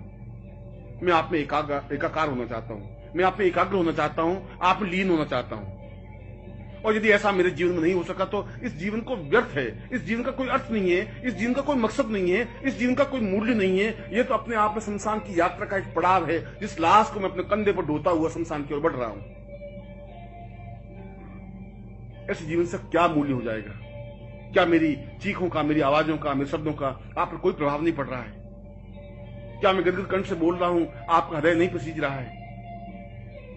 मैं आप में एकाकार होना चाहता हूं। मैं आप में एकाग्र होना चाहता हूं। आप में लीन होना चाहता हूं। और यदि ऐसा मेरे जीवन में नहीं हो सका तो इस जीवन को व्यर्थ है। इस जीवन का कोई अर्थ नहीं है। इस जीवन का कोई मकसद नहीं है। इस जीवन का कोई मूल्य नहीं है। यह तो अपने आप में शमशान की यात्रा का एक पड़ाव है, जिस लाश को मैं अपने कंधे पर ढोता हुआ शमशान की ओर बढ़ रहा हूं। ऐसे जीवन से क्या मूल्य हो जाएगा? क्या मेरी चीखों का, मेरी आवाजों का, मेरे शब्दों का आप पर कोई प्रभाव नहीं पड़ रहा है? क्या मैं गदगद कंठ से बोल रहा हूं, आपका हृदय नहीं पसीज रहा है?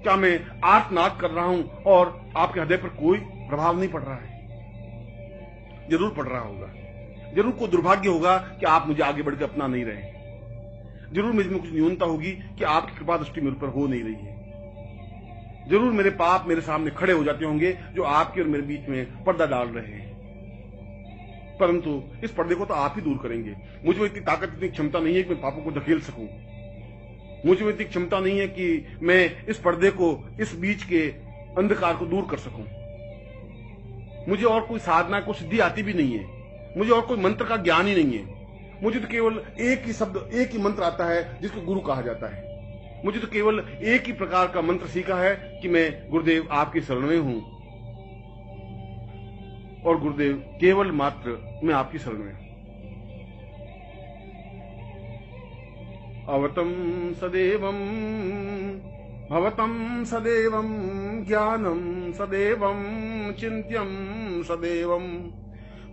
क्या मैं आर्तनाद कर रहा हूं और आपके हृदय पर कोई प्रभाव नहीं पड़ रहा है? जरूर पड़ रहा होगा। जरूर कोई दुर्भाग्य होगा कि आप मुझे आगे बढ़कर अपना नहीं रहे। जरूर मुझ में कुछ न्यूनता होगी कि आपकी कृपा दृष्टि मेरे पर हो नहीं रही है। जरूर मेरे पाप मेरे सामने खड़े हो जाते होंगे जो आपके और मेरे बीच में पर्दा डाल रहे हैं। परंतु इस पर्दे को तो आप ही दूर करेंगे। मुझ में इतनी ताकत, इतनी क्षमता नहीं है कि मैं पापों को धकेल सकूं। मुझ में इतनी क्षमता नहीं है कि मैं इस पर्दे को, इस बीच के अंधकार को दूर कर सकूं। मुझे और कोई साधना, कोई सिद्धि आती भी नहीं है। मुझे और कोई मंत्र का ज्ञान ही नहीं है। मुझे तो केवल एक ही शब्द, एक ही मंत्र आता है जिसको गुरु कहा जाता है। मुझे तो केवल एक ही प्रकार का मंत्र सीखा है कि मैं गुरुदेव आपकी शरण में हूं और गुरुदेव केवल मात्र मैं आपकी शरण में हूं। अवतम सदैवं भवतं सदैवं ज्ञानं सदैवं चिन्त्यं सदैवं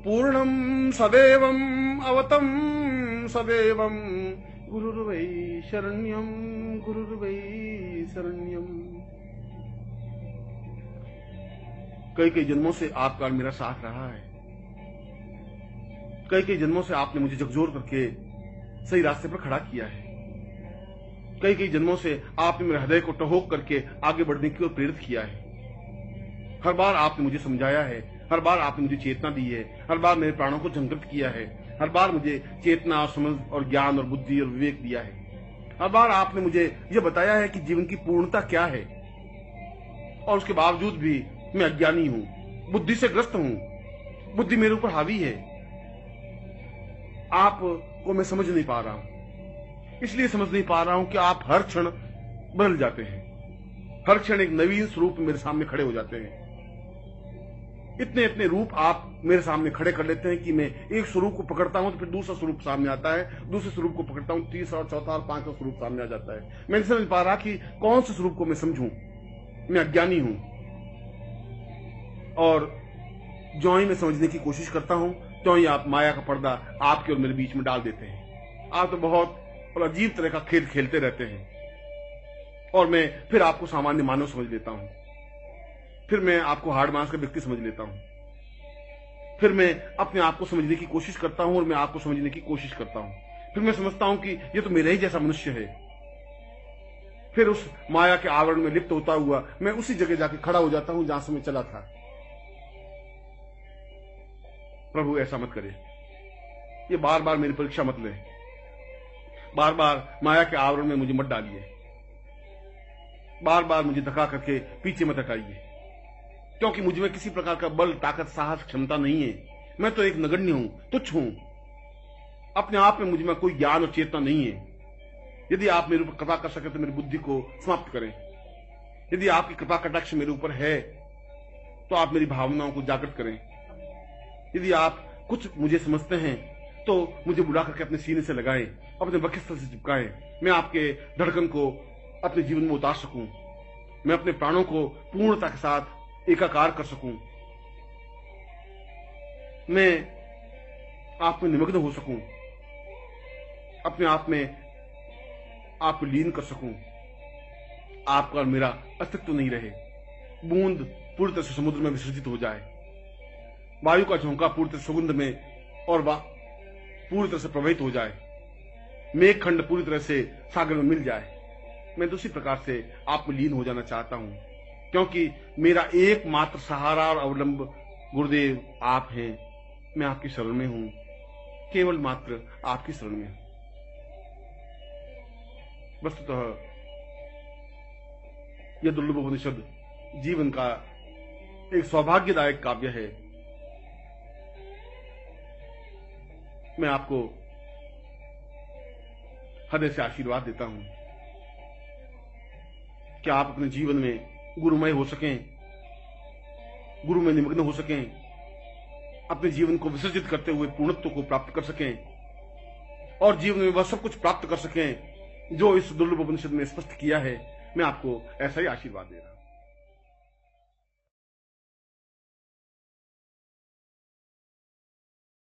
पूर्णं सदैवं अवतं सदैवं गुरुर्वै शरण्यं गुरुर्वै शरण्यं। कई जन्मों से आपका मेरा साथ रहा है। कई जन्मों से आपने मुझे झकझोर करके सही रास्ते पर खड़ा किया है। कई जन्मों से आपने मेरे हृदय को टहोक करके आगे बढ़ने की ओर प्रेरित किया है। हर बार आपने मुझे समझाया है। हर बार आपने मुझे चेतना दी है। हर बार मेरे प्राणों को झंकृत किया है। हर बार मुझे चेतना और समझ और ज्ञान और बुद्धि और विवेक दिया है। हर बार आपने मुझे यह बताया है कि जीवन की पूर्णता क्या है। और उसके बावजूद भी मैं अज्ञानी हूं, बुद्धि से ग्रस्त हूं। बुद्धि मेरे ऊपर हावी है। आपको मैं समझ नहीं पा रहा हूं। इसलिए समझ नहीं पा रहा हूं कि आप हर क्षण बदल जाते हैं। हर क्षण एक नवीन स्वरूप मेरे सामने खड़े हो जाते हैं। इतने रूप आप मेरे सामने खड़े कर लेते हैं कि मैं एक स्वरूप को पकड़ता हूं तो फिर दूसरा स्वरूप सामने आता है। दूसरे स्वरूप को पकड़ता हूं, तीसरा और चौथा और पांचवा स्वरूप सामने आ जाता है। मैं नहीं समझ पा रहा कि कौन से स्वरूप को मैं समझूं। मैं अज्ञानी हूं और ज्यों ही मैं समझने की कोशिश करता हूं त्यों ही आप माया का पर्दा आपके और मेरे बीच में डाल देते हैं। आप तो बहुत और अजीब तरह का खेल खेलते रहते हैं और मैं फिर आपको सामान्य मानव समझ लेता हूं। फिर मैं आपको हार्ड मास का व्यक्ति समझ लेता हूं। फिर मैं अपने आप को समझने की कोशिश करता हूं और मैं आपको समझने की कोशिश करता हूं। फिर मैं समझता हूं कि ये तो मेरे ही जैसा मनुष्य है। फिर उस माया के आवरण में लिप्त होता हुआ मैं उसी जगह जाके खड़ा हो जाता हूं जहां से मैं चला था। प्रभु ऐसा मत करे, ये बार बार मेरी परीक्षा मत ले, बार बार माया के आवरण में मुझे मत डालिए, बार बार मुझे धक्का करके पीछे मत हटाइए, क्योंकि मुझ में किसी प्रकार का बल, ताकत, साहस, क्षमता नहीं है। मैं तो एक नगण्य हूं, तुच्छ हूं। अपने आप में मुझ में कोई ज्ञान और चेतना नहीं है। यदि आप मेरे ऊपर कृपा कर सके तो मेरी बुद्धि को समाप्त करें। यदि आपकी कृपा कटाक्ष मेरे ऊपर है तो आप मेरी भावनाओं को जागृत करें। यदि आप कुछ मुझे समझते हैं तो मुझे बुला करके अपने सीने से लगाएं, अपने वक्षस्थल से चिपकाएं। मैं आपके धड़कन को अपने जीवन में उतार सकूं, मैं अपने प्राणों को पूर्णता के साथ एकाकार कर सकूं, मैं आप में निमग्न हो सकूं, अपने आप में आपको लीन कर सकूं, आपका और मेरा अस्तित्व नहीं रहे। बूंद पूरी तरह से समुद्र में विसर्जित हो जाए, वायु का झोंका पूरी तरह सुगंध में और पूरी तरह से प्रवाहित हो जाए, मेघखंड पूरी तरह से सागर में मिल जाए। मैं दूसरी प्रकार से आप में लीन हो जाना चाहता हूं, क्योंकि मेरा एकमात्र सहारा और अवलंब गुरुदेव आप हैं। मैं आपकी शरण में हूं, केवल मात्र आपकी शरण में हूं। वस्तुतः यह दुर्लभ उपनिषद जीवन का एक सौभाग्यदायक काव्य है। मैं आपको हृदय से आशीर्वाद देता हूं कि आप अपने जीवन में गुरुमय हो सकें, गुरु में निमग्न हो सकें, अपने जीवन को विसर्जित करते हुए पूर्णत्व को प्राप्त कर सकें और जीवन में वह सब कुछ प्राप्त कर सकें जो इस दुर्लभ उपनिषद में स्पष्ट किया है। मैं आपको ऐसा ही आशीर्वाद दे रहा हूं।